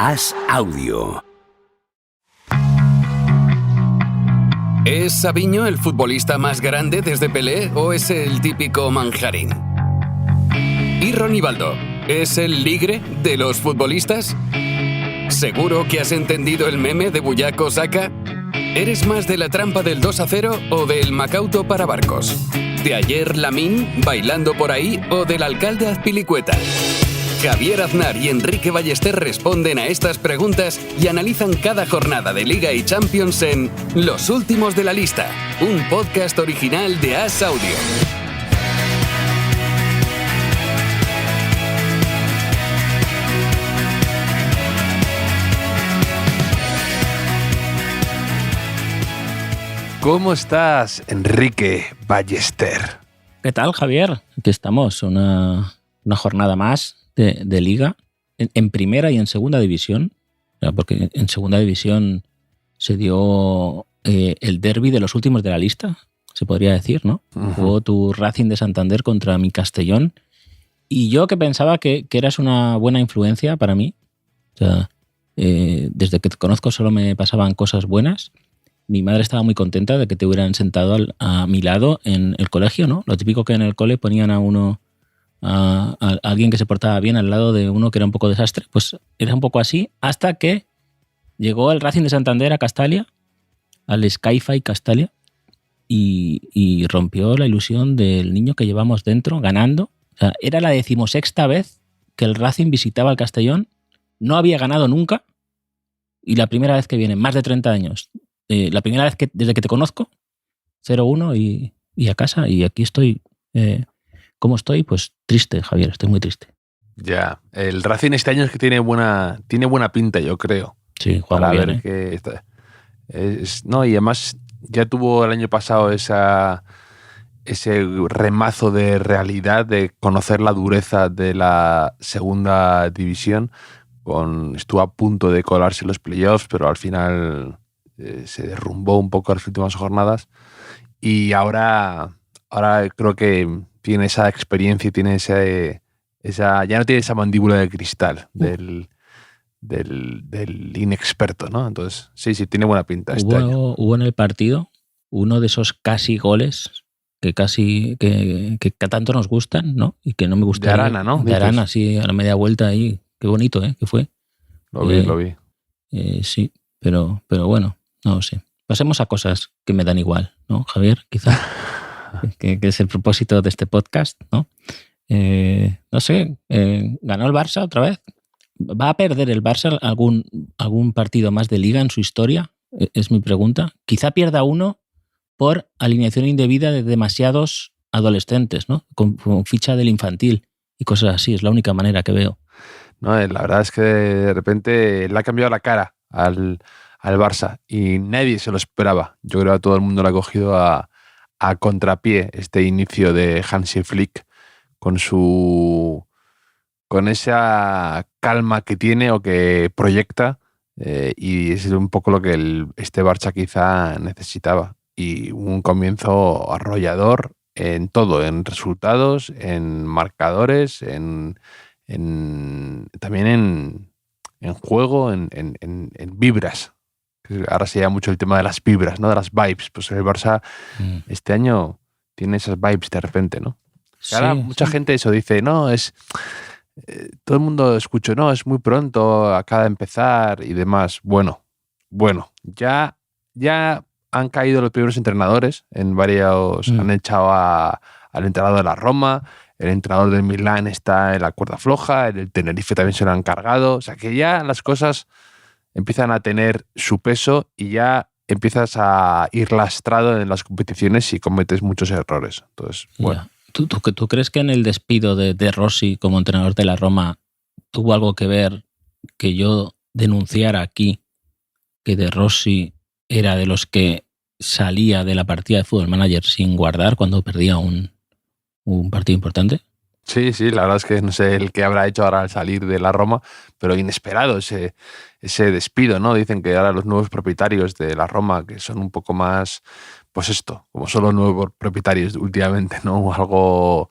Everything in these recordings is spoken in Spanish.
As Audio. ¿Es Sabiño el futbolista más grande desde Pelé o es el típico manjarín? ¿Y Ronivaldo es el ligre de los futbolistas? ¿Seguro que has entendido el meme de Buyaco Saka? ¿Eres más de la trampa del 2-0 o del Macauto para barcos? ¿De ayer Lamín bailando por ahí o del alcalde Azpilicueta? Javier Aznar y Enrique Ballester responden a estas preguntas y analizan cada jornada de Liga y Champions en Los Últimos de la Lista, un podcast original de As Audio. ¿Cómo estás, Enrique Ballester? ¿Qué tal, Javier? Aquí estamos, una jornada más de Liga, en primera y en segunda división, porque en segunda división se dio el derbi de los últimos de la lista, se podría decir, ¿no? Uh-huh. Jugó tu Racing de Santander contra mi Castellón, y yo que pensaba que eras una buena influencia para mí, o sea, desde que te conozco solo me pasaban cosas buenas. Mi madre estaba muy contenta de que te hubieran sentado a mi lado en el colegio, ¿no? Lo típico que en el cole ponían a uno, a alguien que se portaba bien al lado de uno que era un poco desastre. Pues era un poco así hasta que llegó el Racing de Santander a Castalia, al Sky-Fi Castalia, y rompió la ilusión del niño que llevamos dentro ganando. O sea, era la 16ª vez que el Racing visitaba el Castellón, no había ganado nunca, y la primera vez que viene, más de 30 años. La primera vez desde que te conozco, 0-1 y a casa, y aquí estoy. ¿Cómo estoy? Pues triste, Javier, estoy muy triste. Ya, el Racing este año es que tiene buena pinta, yo creo. Sí, juega para muy ver bien, que no, y además ya tuvo el año pasado ese remazo de realidad, de conocer la dureza de la segunda división. Estuvo a punto de colarse en los playoffs, pero al final se derrumbó un poco en las últimas jornadas, y ahora creo que tiene esa experiencia y tiene ya no tiene esa mandíbula de cristal del inexperto, ¿no? Entonces, sí, tiene buena pinta este año. Hubo en el partido uno de esos casi goles que tanto nos gustan, ¿no? Y que no me gusta. De Arana, ¿no? De Arana, sí, a la media vuelta ahí. Qué bonito, que fue. Lo vi. Sí, pero bueno, no lo sé. Pasemos a cosas que me dan igual, ¿no, Javier? Quizá. que es el propósito de este podcast, ¿no? No sé, ¿ganó el Barça otra vez? ¿Va a perder el Barça algún partido más de Liga en su historia? Es mi pregunta. Quizá pierda uno por alineación indebida de demasiados adolescentes, ¿no? Con ficha del infantil y cosas así. Es la única manera que veo. No, la verdad es que de repente le ha cambiado la cara al Barça y nadie se lo esperaba. Yo creo que todo el mundo lo ha cogido a contrapié este inicio de Hansi Flick con esa calma que tiene o que proyecta, y es un poco lo que este Barça quizá necesitaba. Y un comienzo arrollador en todo, en resultados, en marcadores, también en juego, en vibras. Ahora se llama mucho el tema de las vibras, ¿no? De las vibes. Pues el Barça este año tiene esas vibes de repente, ¿no? Sí, ahora mucha gente eso dice, no, todo el mundo escucha, no, es muy pronto, acaba de empezar y demás. Bueno, ya han caído los primeros entrenadores, han echado al entrenador de la Roma, el entrenador del Milán está en la cuerda floja, el Tenerife también se lo han cargado, o sea que ya las cosas empiezan a tener su peso y ya empiezas a ir lastrado en las competiciones y cometes muchos errores. Entonces, bueno. ¿Tú crees que en el despido de Rossi como entrenador de la Roma tuvo algo que ver que yo denunciara aquí que De Rossi era de los que salía de la partida de Football Manager sin guardar cuando perdía un partido importante? Sí, la verdad es que no sé el que habrá hecho ahora al salir de la Roma, pero inesperado ese despido, ¿no? Dicen que ahora los nuevos propietarios de la Roma, que son un poco más, pues esto, como son los nuevos propietarios últimamente, ¿no? Algo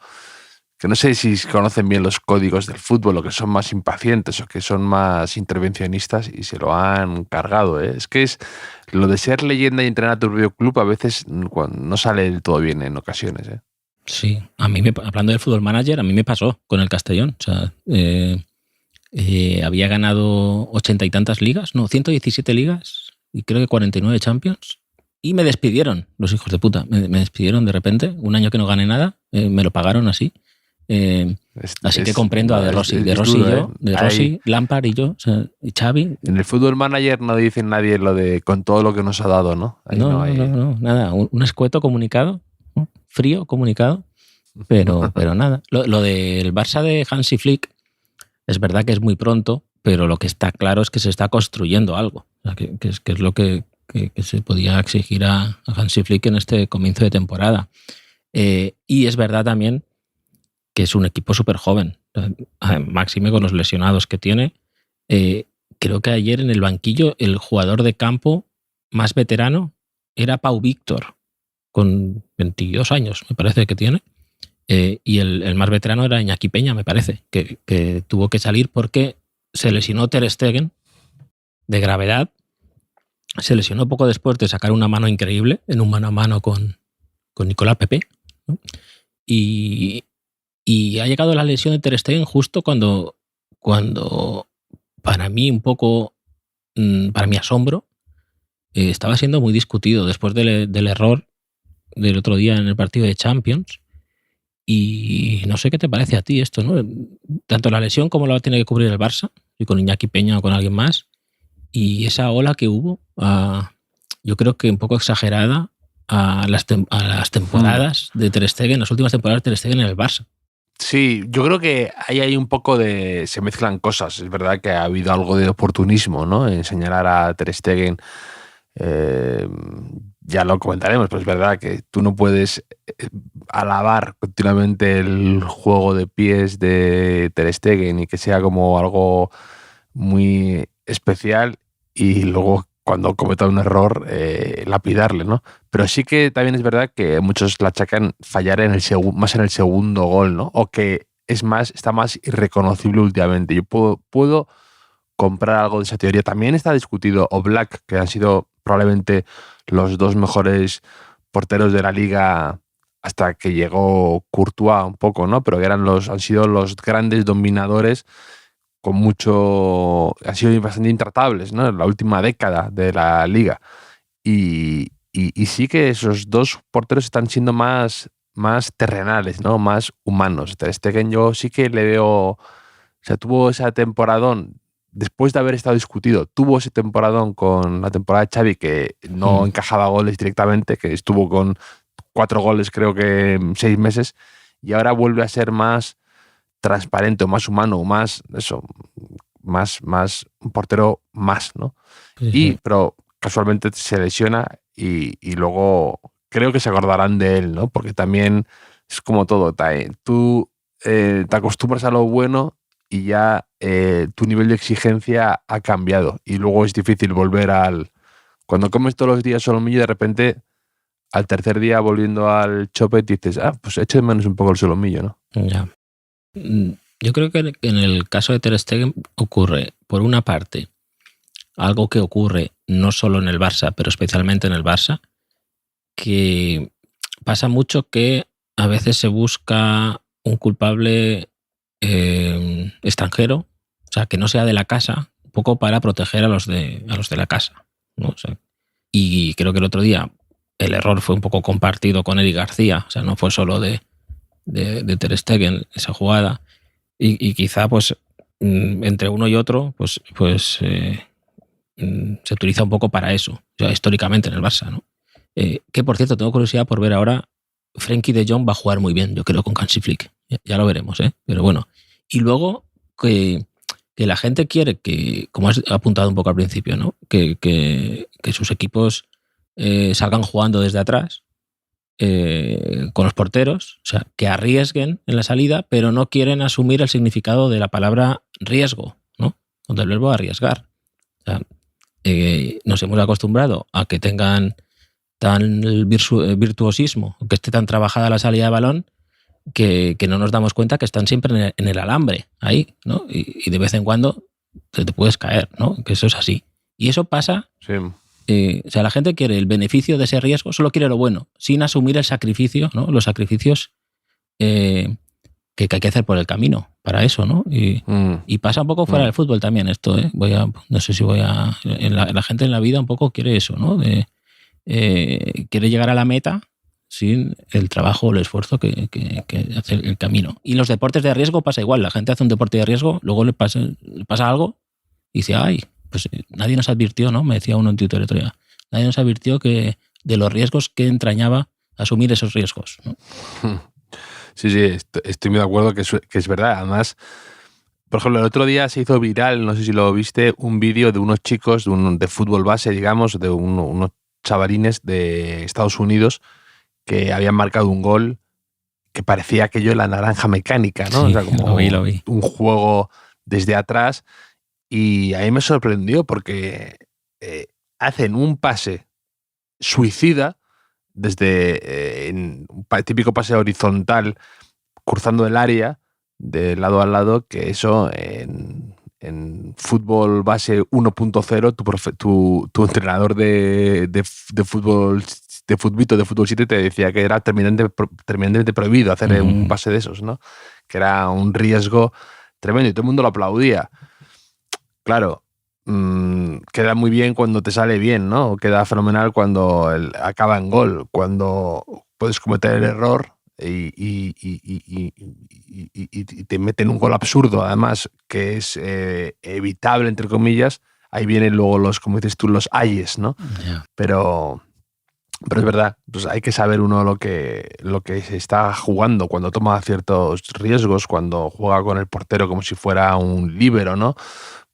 que no sé si conocen bien los códigos del fútbol o que son más impacientes o que son más intervencionistas y se lo han cargado, ¿eh? Es que es lo de ser leyenda y entrenar a tu propio club a veces no sale del todo bien en ocasiones, ¿eh? Sí, hablando del Fútbol Manager, a mí me pasó con el Castellón. O sea, había ganado 80 y tantas ligas, no, 117 ligas y creo que 49 Champions. Y me despidieron, los hijos de puta. Me despidieron de repente, un año que no gané nada, me lo pagaron así. Así que comprendo a De Rossi. De Rossi y yo, de Rossi, Lampard y yo, o sea, y Xavi. En el Fútbol Manager no dice nadie lo de con todo lo que nos ha dado, ¿no? No, nada. Un escueto comunicado, ¿no? Frío comunicado, pero nada. Lo del Barça de Hansi Flick es verdad que es muy pronto, pero lo que está claro es que se está construyendo algo. O sea, que es lo que se podía exigir a Hansi Flick en este comienzo de temporada. Y es verdad también que es un equipo súper joven. Máxime con los lesionados que tiene. Creo que ayer en el banquillo el jugador de campo más veterano era Pau Víctor, con 22 años, me parece que tiene. Y el más veterano era Iñaki Peña, me parece, que tuvo que salir porque se lesionó Ter Stegen de gravedad. Se lesionó poco después de sacar una mano increíble en un mano a mano con Nicolás Pepe, ¿no? Y ha llegado la lesión de Ter Stegen justo cuando para mí un poco, para mi asombro, estaba siendo muy discutido después del error del otro día en el partido de Champions. Y no sé qué te parece a ti esto, ¿no? Tanto la lesión como la tiene que cubrir el Barça, y con Iñaki Peña o con alguien más. Y esa ola que hubo, yo creo que un poco exagerada a las temporadas de Ter Stegen, las últimas temporadas de Ter Stegen en el Barça. Sí, yo creo que ahí hay un poco de... se mezclan cosas. Es verdad que ha habido algo de oportunismo, ¿no? En señalar a Ter Stegen. Ya lo comentaremos, pero es verdad que tú no puedes alabar continuamente el juego de pies de Ter Stegen y que sea como algo muy especial y luego cuando cometa un error lapidarle, ¿no? Pero sí que también es verdad que muchos la achacan fallar más en el segundo gol, ¿no? O que está más irreconocible últimamente. Yo puedo comprar algo de esa teoría. También está discutido Oblak, que han sido probablemente los dos mejores porteros de la liga hasta que llegó Courtois un poco, ¿no? Pero que han sido los grandes dominadores con mucho... han sido bastante intratables, ¿no? En la última década de la liga. Y sí que esos dos porteros están siendo más terrenales, ¿no? Más humanos. Ter Stegen yo sí que le veo... o sea, tuvo esa temporadón, después de haber estado discutido, tuvo ese temporadón con la temporada de Xavi que no encajaba goles directamente, que estuvo con 4 goles creo que en 6 meses, y ahora vuelve a ser más transparente, más humano, más un portero más, ¿no? Sí. Pero casualmente se lesiona y luego creo que se acordarán de él, ¿no? Porque también es como todo, tú te acostumbras a lo bueno y ya tu nivel de exigencia ha cambiado y luego es difícil volver cuando comes todos los días solomillo, de repente al tercer día volviendo al chope dices, pues echo de menos un poco el solomillo, ¿no? Ya. Yo creo que en el caso de Ter Stegen ocurre, por una parte, algo que ocurre no solo en el Barça, pero especialmente en el Barça, que pasa mucho que a veces se busca un culpable extranjero, o sea, que no sea de la casa, un poco para proteger a los de la casa, ¿no? O sea, y creo que el otro día el error fue un poco compartido con Eric García, o sea, no fue solo de Ter Stegen esa jugada, y quizá pues entre uno y otro pues se utiliza un poco para eso, o sea, históricamente en el Barça, ¿no? Que por cierto, tengo curiosidad por ver ahora. Frenkie de Jong va a jugar muy bien, yo creo, con Hansi Flick. Ya lo veremos, ¿eh? Pero bueno. Y luego que la gente quiere que, como has apuntado un poco al principio, ¿no? Que sus equipos salgan jugando desde atrás con los porteros, o sea, que arriesguen en la salida, pero no quieren asumir el significado de la palabra riesgo, ¿no? O del verbo arriesgar. O sea, nos hemos acostumbrado a que tengan tan virtuosismo, que esté tan trabajada la salida de balón, que no nos damos cuenta que están siempre en el alambre, ahí, ¿no? Y de vez en cuando te puedes caer, ¿no? Que eso es así. Y eso pasa... Sí. O sea, la gente quiere el beneficio de ese riesgo, solo quiere lo bueno, sin asumir el sacrificio, ¿no? Los sacrificios que hay que hacer por el camino para eso, ¿no? Y pasa un poco fuera del fútbol también esto, ¿eh? No sé si la gente en la vida un poco quiere eso, ¿no? Quiere llegar a la meta sin el trabajo o el esfuerzo que hace el camino. Y en los deportes de riesgo pasa igual. La gente hace un deporte de riesgo, luego le pasa algo y dice, ay, pues nadie nos advirtió, ¿no? Me decía uno en Twitter el otro día. Nadie nos advirtió de los riesgos que entrañaba asumir esos riesgos, ¿no? Sí, estoy muy de acuerdo que es verdad. Además, por ejemplo, el otro día se hizo viral, no sé si lo viste, un vídeo de unos chicos de fútbol base, digamos, de unos chavalines de Estados Unidos que habían marcado un gol que parecía aquello la naranja mecánica, ¿no? Sí, o sea, como lo vi. un juego desde atrás. Y a mí me sorprendió porque hacen un pase suicida desde un típico pase horizontal cruzando el área de lado a lado, que eso en fútbol base 1.0 tu entrenador de fútbol de fútbol 7 te decía que era tremendamente prohibido hacer un pase de esos, ¿no? Que era un riesgo tremendo y todo el mundo lo aplaudía. Claro, queda muy bien cuando te sale bien, ¿no? Queda fenomenal cuando acaba en gol, cuando puedes cometer el error y te meten un gol absurdo, además, que es evitable, entre comillas. Ahí vienen luego como dices tú, los ayes, ¿no? Yeah. Pero es verdad, pues hay que saber uno lo que se está jugando cuando toma ciertos riesgos, cuando juega con el portero como si fuera un líbero, ¿no?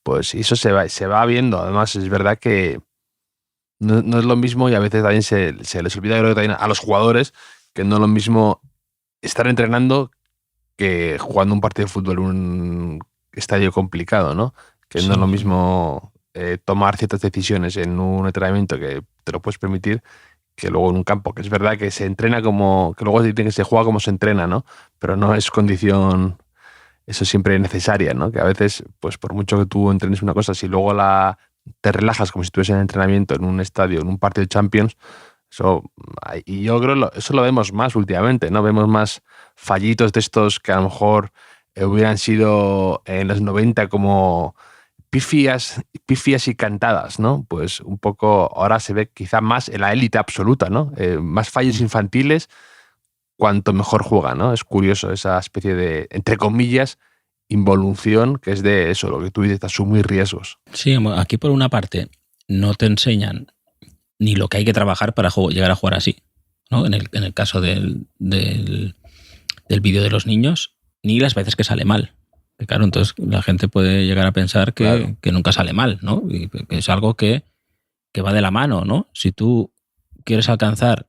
Pues eso se va viendo. Además, es verdad que no es lo mismo y a veces también se les olvida, creo que también a los jugadores, que no es lo mismo estar entrenando que jugando un partido de fútbol en un estadio complicado, ¿no? Que no es lo mismo tomar ciertas decisiones en un entrenamiento que te lo puedes permitir que luego en un campo, que es verdad que se entrena que luego se dice que se juega como se entrena, ¿no? Pero no es condición... Eso siempre es necesaria, ¿no? Que a veces, pues por mucho que tú entrenes una cosa, si luego te relajas como si estuvieses en entrenamiento en un estadio, en un partido de Champions, y yo creo que eso lo vemos más últimamente, ¿no? Vemos más fallitos de estos que a lo mejor hubieran sido en los 90 como pifias y cantadas, ¿no? Pues un poco ahora se ve quizá más en la élite absoluta, ¿no? Más fallos infantiles cuanto mejor juega, ¿no? Es curioso esa especie de, entre comillas, involución, que es de eso, lo que tú dices, asumir riesgos. Sí, aquí por una parte no te enseñan ni lo que hay que trabajar para llegar a jugar así, ¿no? En el caso del vídeo de los niños, ni las veces que sale mal. Que claro, entonces la gente puede llegar a pensar que nunca sale mal, ¿no? Y que es algo que va de la mano, ¿no? Si tú quieres alcanzar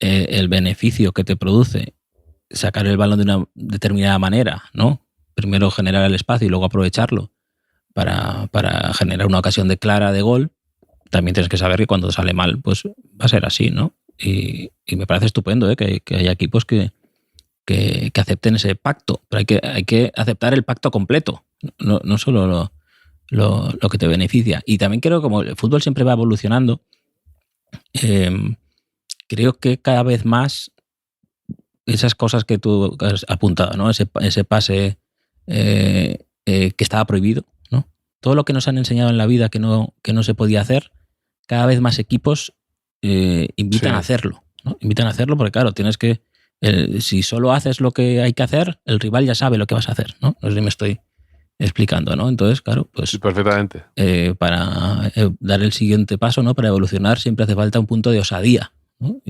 el beneficio que te produce sacar el balón de una determinada manera, ¿no? Primero generar el espacio y luego aprovecharlo para generar una ocasión clara de gol, también tienes que saber que cuando sale mal, pues va a ser así, ¿no? Y me parece estupendo que haya equipos que acepten ese pacto, pero hay que aceptar el pacto completo, no solo lo que te beneficia. Y también creo que como el fútbol siempre va evolucionando, creo que cada vez más esas cosas que tú has apuntado, ¿no? Ese pase que estaba prohibido, ¿no? Todo lo que nos han enseñado en la vida que no se podía hacer, cada vez más equipos invitan a hacerlo, ¿no? Invitan a hacerlo porque, claro, tienes que... si solo haces lo que hay que hacer, el rival ya sabe lo que vas a hacer, ¿no? No sé si me estoy explicando, ¿no? Entonces, claro, pues... Sí, perfectamente. Para dar el siguiente paso, ¿no? Para evolucionar siempre hace falta un punto de osadía, ¿no?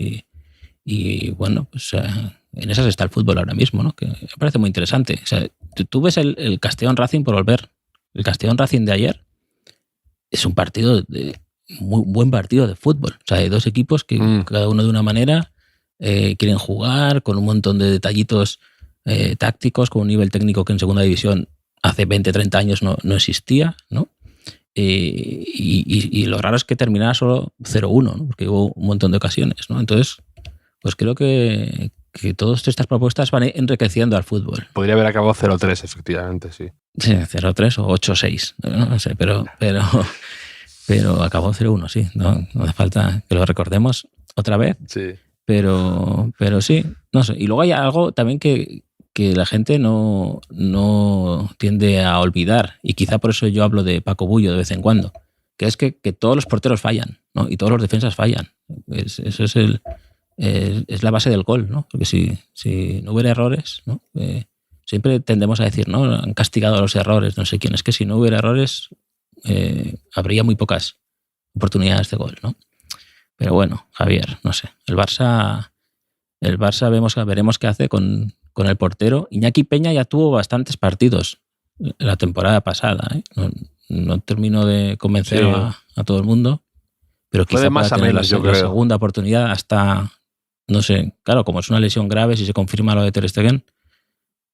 Y bueno, pues en esas está el fútbol ahora mismo, ¿no? Que me parece muy interesante. O sea, tú ves el Castellón Racing, por volver. El Castellón Racing de ayer es un partido muy buen partido de fútbol. O sea, hay dos equipos que cada uno de una manera quieren jugar con un montón de detallitos tácticos, con un nivel técnico que en segunda división hace 20, 30 años no existía, ¿no? Y lo raro es que terminara solo 0-1, ¿no? Porque hubo un montón de ocasiones, ¿no? Entonces, pues creo que que todas estas propuestas van enriqueciendo al fútbol. Podría haber acabado 0-3, efectivamente, sí. Sí, 0-3 o 8-6, no sé, pero acabó 0-1, sí. No hace falta que lo recordemos otra vez. Sí. Pero sí, no sé. Y luego hay algo también que la gente no tiende a olvidar, y quizá por eso yo hablo de Paco Bullo de vez en cuando, que es que todos los porteros fallan, ¿no? Y todos los defensas fallan. Eso es la base del gol, ¿no? Porque si no hubiera errores, ¿no? Siempre tendemos a decir, ¿no? Han castigado los errores, no sé quién. Es que si no hubiera errores, habría muy pocas oportunidades de gol, ¿no? Pero bueno, Javier, no sé. El Barça veremos qué hace con el portero. Iñaki Peña ya tuvo bastantes partidos la temporada pasada, ¿eh? No terminó de convencer a todo el mundo, pero quizá pueda tener la segunda oportunidad hasta, no sé, claro, como es una lesión grave, si se confirma lo de Ter Stegen,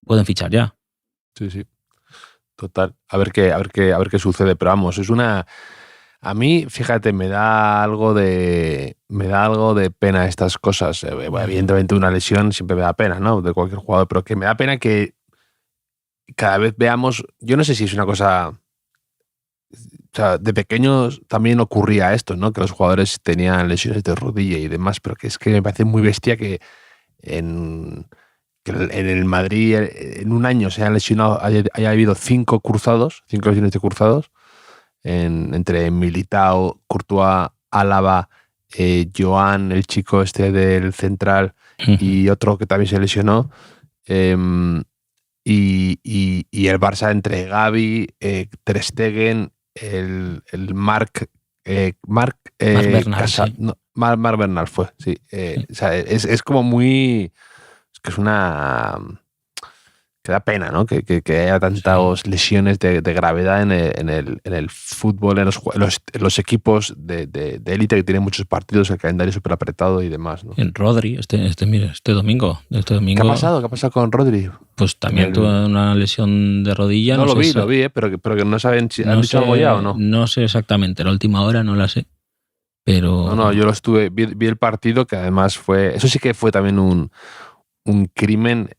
pueden fichar ya. Sí. Total. A ver qué sucede, pero vamos, a mí, fíjate, me da algo de pena estas cosas. Evidentemente una lesión siempre me da pena, ¿no? De cualquier jugador, pero que me da pena que cada vez veamos, yo no sé si es una cosa, o sea, de pequeños también ocurría esto, ¿no? Que los jugadores tenían lesiones de rodilla y demás, pero que es que me parece muy bestia que en el Madrid en un año se hayan lesionado, haya habido 5 lesiones de cruzados, entre Militao, Courtois, Álava, Joan, el chico este del central, y otro que también se lesionó, y el Barça entre Gavi, Ter Stegen, el Marc Bernal, sí. No, Marc Bernal fue, sí. O sea, es como muy... Es que es una... que da pena, ¿no? Que haya tantas lesiones de gravedad en el fútbol, en los equipos de élite, que tienen muchos partidos, el calendario súper apretado y demás, ¿no? En Rodri, este domingo. ¿Qué ha pasado? ¿Qué ha pasado con Rodri? Pues también tuvo una lesión de rodilla. No, lo vi, pero que no saben si han dicho algo ya o no. No sé exactamente, la última hora no la sé. Pero... No, yo vi el partido, que además fue... Eso sí que fue también un crimen...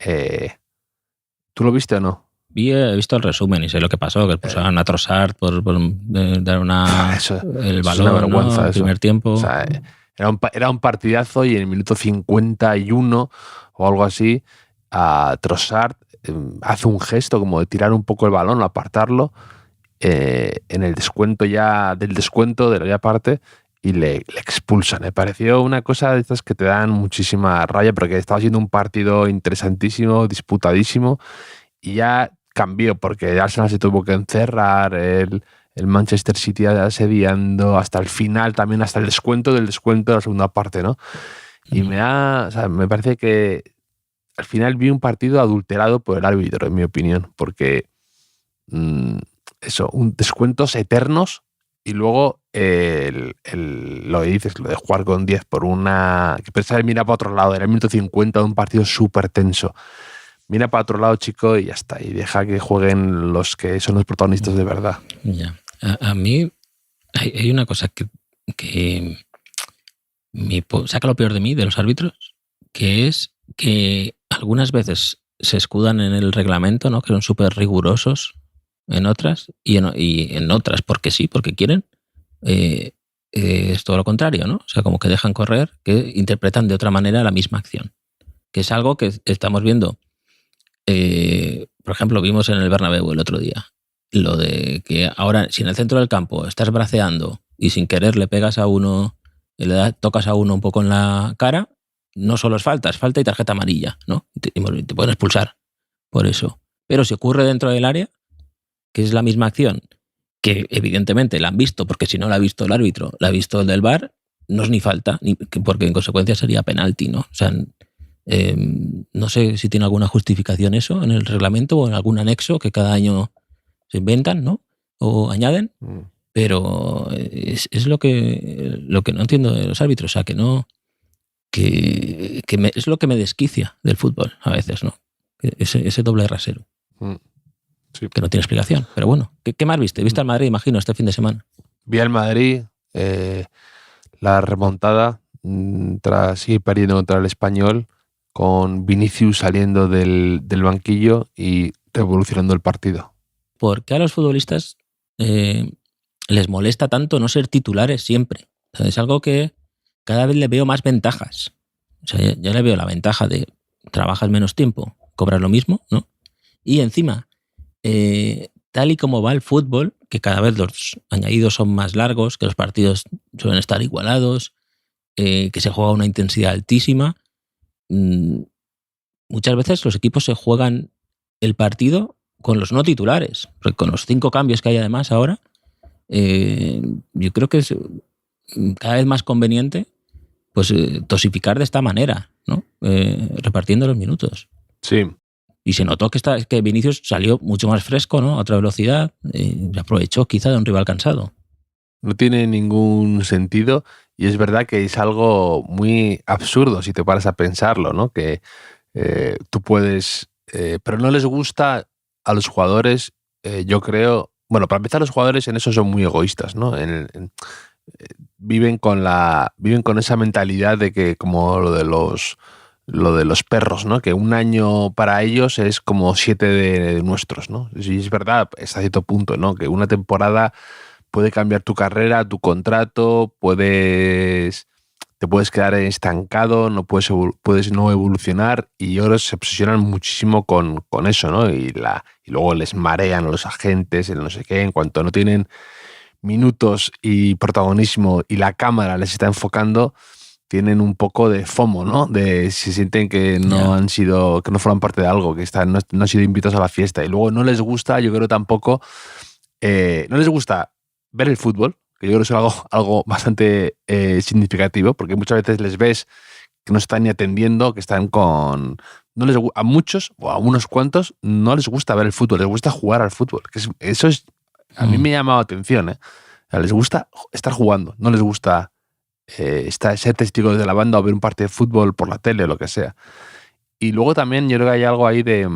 ¿Tú lo viste o no? He visto el resumen y sé lo que pasó, que pusieron a Trossard por dar el balón, una vergüenza, ¿no? El primer tiempo. O sea, era un partidazo, y en el minuto 51 o algo así, a Trossard hace un gesto como de tirar un poco el balón, apartarlo, en el descuento de la ya parte, y le expulsan. Me pareció una cosa de estas que te dan muchísima rabia, porque estaba siendo un partido interesantísimo, disputadísimo, y ya cambió, porque el Arsenal se tuvo que encerrar, el Manchester City asediando hasta el final, también hasta el descuento de la segunda parte, ¿no? Y me parece que al final vi un partido adulterado por el árbitro, en mi opinión, porque descuentos eternos. Y luego lo que dices, lo de jugar con 10 por una... Que pensaba mira para otro lado, era el minuto 50 de un partido súper tenso. Mira para otro lado, chico, y ya está. Y deja que jueguen los que son los protagonistas de verdad. Ya. A mí hay una cosa que saca lo peor de mí, de los árbitros, que es que algunas veces se escudan en el reglamento, ¿no? Que son súper rigurosos en otras, y en otras porque sí, porque quieren, es todo lo contrario, ¿no? O sea, como que dejan correr, que interpretan de otra manera la misma acción, que es algo que estamos viendo. Por ejemplo, vimos en el Bernabéu el otro día, lo de que ahora, si en el centro del campo estás braceando y sin querer le pegas a uno, tocas a uno un poco en la cara, no solo es falta y tarjeta amarilla, ¿no? Y te pueden expulsar por eso. Pero si ocurre dentro del área, que es la misma acción, que evidentemente la han visto, porque si no la ha visto el árbitro, la ha visto el del VAR, no es ni falta, porque en consecuencia sería penalti, ¿no? O sea, no sé si tiene alguna justificación eso en el reglamento o en algún anexo que cada año se inventan, ¿no? O añaden, pero es lo que no entiendo de los árbitros, o sea, es lo que me desquicia del fútbol a veces, ¿no? Ese doble rasero. Sí. Que no tiene explicación, pero bueno. ¿Qué más viste? ¿Viste al Madrid, imagino, este fin de semana? Vi al Madrid, la remontada, sigue perdiendo contra el Español, con Vinicius saliendo del banquillo y revolucionando el partido? ¿Por qué a los futbolistas les molesta tanto no ser titulares siempre? O sea, es algo que cada vez le veo más ventajas. O sea, ya le veo la ventaja de trabajas menos tiempo, cobras lo mismo, ¿no? Y encima, tal y como va el fútbol, que cada vez los añadidos son más largos, que los partidos suelen estar igualados, que se juega a una intensidad altísima, muchas veces los equipos se juegan el partido con los no titulares, porque con los 5 cambios que hay además ahora, yo creo que es cada vez más conveniente pues dosificar de esta manera, ¿no? Repartiendo los minutos. Sí. Y se notó que Vinicius salió mucho más fresco, ¿no? A otra velocidad, aprovechó quizá de un rival cansado. No tiene ningún sentido y es verdad que es algo muy absurdo si te paras a pensarlo, ¿no? Que tú puedes... pero no les gusta a los jugadores, yo creo... Bueno, para empezar, los jugadores en eso son muy egoístas, ¿no? Viven con esa mentalidad de que, como lo de los perros, ¿no? Que un año para ellos es como 7 de nuestros, ¿no? Y es verdad, hasta cierto punto, ¿no? Que una temporada puede cambiar tu carrera, tu contrato, te puedes quedar estancado, puedes no evolucionar, y ellos se obsesionan muchísimo con eso, ¿no? Y luego les marean a los agentes, el no sé qué, en cuanto no tienen minutos y protagonismo y la cámara les está enfocando, tienen un poco de FOMO, ¿no? Se sienten que no forman parte de algo, que no han sido invitados a la fiesta, y luego no les gusta, yo creo tampoco, no les gusta ver el fútbol, que yo creo que es algo bastante significativo, porque muchas veces les ves que no están ni atendiendo, que están con... a muchos, o a unos cuantos, no les gusta ver el fútbol, les gusta jugar al fútbol. Eso es... A mí me ha llamado atención, ¿eh? O sea, les gusta estar jugando, no les gusta ser testigos de la banda o ver un partido de fútbol por la tele o lo que sea. Y luego también yo creo que hay algo ahí de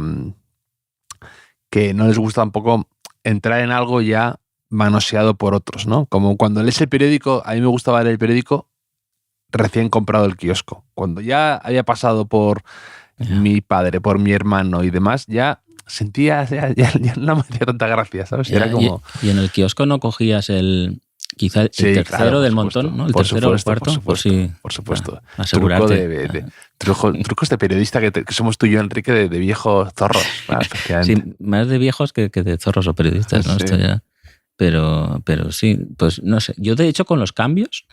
que no les gusta tampoco entrar en algo ya manoseado por otros, ¿no? Como cuando lees el periódico, a mí me gustaba leer el periódico recién comprado el kiosco. Cuando ya había pasado por mi padre, por mi hermano y demás, ya sentía, ya no me hacía tanta gracia, ¿sabes? Era como... Y en el kiosco no cogías quizá el tercero, claro, del montón, ¿no? El tercero o el cuarto. Por supuesto. Asegurarte. Trucos de periodista que somos tú y yo, Enrique, de viejos zorros. Sí, más de viejos que de zorros o periodistas, ¿no? Sí. Esto ya... Pero sí, pues no sé. Yo, de hecho, con los cambios,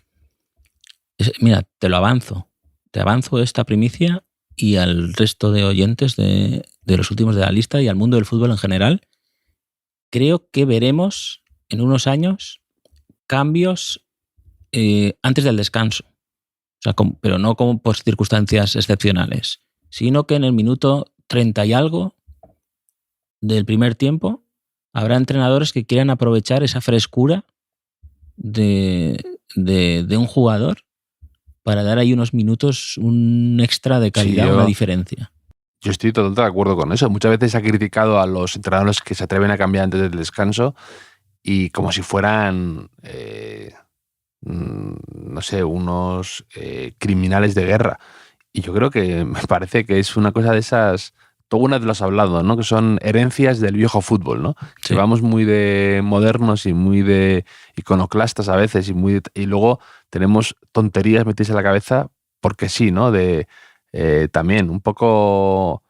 mira, te avanzo esta primicia y al resto de oyentes de los últimos de la lista y al mundo del fútbol en general, creo que veremos en unos años cambios antes del descanso. O sea, pero no como por circunstancias excepcionales, sino que en el minuto 30 y algo del primer tiempo habrá entrenadores que quieran aprovechar esa frescura de un jugador para dar ahí unos minutos, un extra de calidad, una diferencia. Yo estoy totalmente de acuerdo con eso. Muchas veces se ha criticado a los entrenadores que se atreven a cambiar antes del descanso y como si fueran, no sé, unos criminales de guerra. Y yo creo que me parece que es una cosa de esas... Tú alguna vez lo has hablado, ¿no? Que son herencias del viejo fútbol, ¿no? Sí. Que vamos muy de modernos y muy de iconoclastas a veces y luego tenemos tonterías metidas en la cabeza porque sí, ¿no? También un poco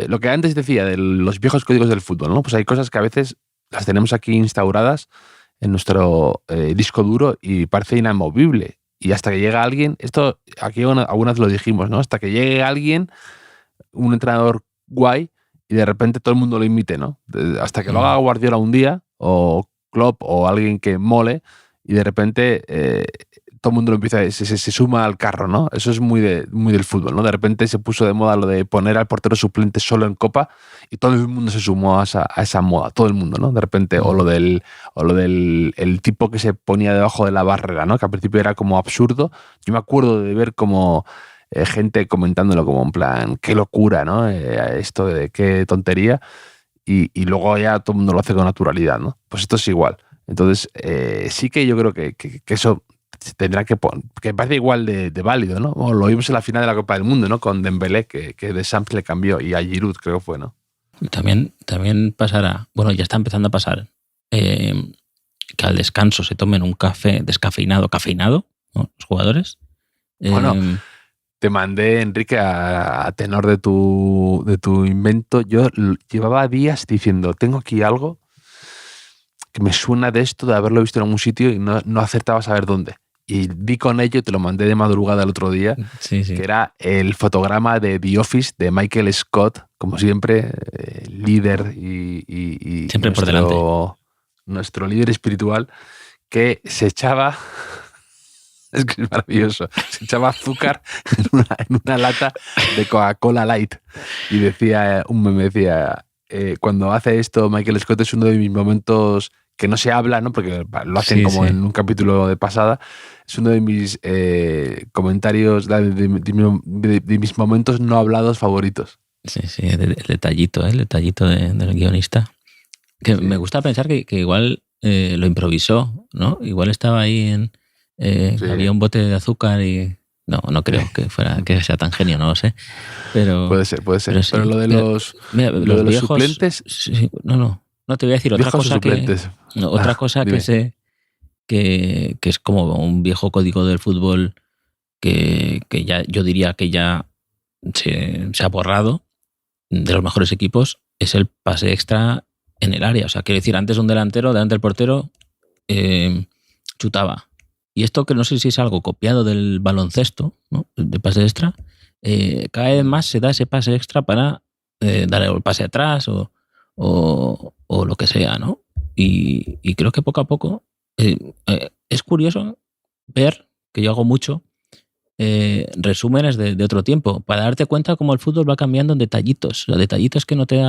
lo que antes decía de los viejos códigos del fútbol, ¿no? Pues hay cosas que a veces las tenemos aquí instauradas en nuestro disco duro y parece inamovible. Y hasta que llega alguien, esto aquí alguna vez lo dijimos, ¿no? Hasta que llegue alguien, un entrenador guay, y de repente todo el mundo lo imite, ¿no? Hasta que lo haga Guardiola un día, o Klopp, o alguien que mole, y de repente todo el mundo lo empieza, se suma al carro, ¿no? Eso es muy del fútbol, ¿no? De repente se puso de moda lo de poner al portero suplente solo en Copa, y todo el mundo se sumó a esa moda, todo el mundo, ¿no? De repente, o lo del el tipo que se ponía debajo de la barrera, ¿no? Que al principio era como absurdo. Yo me acuerdo de ver como gente comentándolo como en plan, qué locura, ¿no? Esto de qué tontería, y luego ya todo el mundo lo hace con naturalidad, ¿no? Pues esto es igual. Entonces, sí que yo creo que eso tendrá que poner, que me parece igual de válido, ¿no? O lo vimos en la final de la Copa del Mundo, ¿no? Con Dembélé, que Deschamps le cambió, y a Giroud creo que fue, ¿no? También pasará, bueno, ya está empezando a pasar, que al descanso se tomen un café descafeinado, cafeinado, ¿no? Los jugadores. Bueno, te mandé, Enrique, a tenor de tu invento. Yo llevaba días diciendo, tengo aquí algo que me suena de esto, de haberlo visto en algún sitio y no acertaba a saber dónde. Y di con ello, te lo mandé de madrugada el otro día, sí. Que era el fotograma de The Office de Michael Scott, como siempre, líder y siempre por delante. Nuestro líder espiritual, que se echaba... Es que es maravilloso. Se echaba azúcar en una lata de Coca-Cola Light. Y decía, un meme decía, cuando hace esto Michael Scott es uno de mis momentos que no se habla, ¿no? Porque lo hacen como en un capítulo de pasada. Es uno de mis comentarios, de mis momentos no hablados favoritos. Sí, el detallito del guionista. Que me gusta pensar que igual lo improvisó, ¿no? Igual estaba ahí había un bote de azúcar y... No creo que sea tan genio, no lo sé. Pero, puede ser. Pero lo de los viejos, suplentes... Sí, no, te voy a decir otra cosa que sé que es como un viejo código del fútbol que ya yo diría que ya se ha borrado de los mejores equipos, es el pase extra en el área. O sea, quiero decir, antes un delantero, delante del portero, chutaba. Y esto, que no sé si es algo copiado del baloncesto, ¿no? De pase extra, cada vez más se da ese pase extra para dar el pase atrás o lo que sea, ¿no? Y creo que poco a poco es curioso ver, que yo hago mucho, resúmenes de otro tiempo, para darte cuenta cómo el fútbol va cambiando en detallitos. O sea, detallitos que no te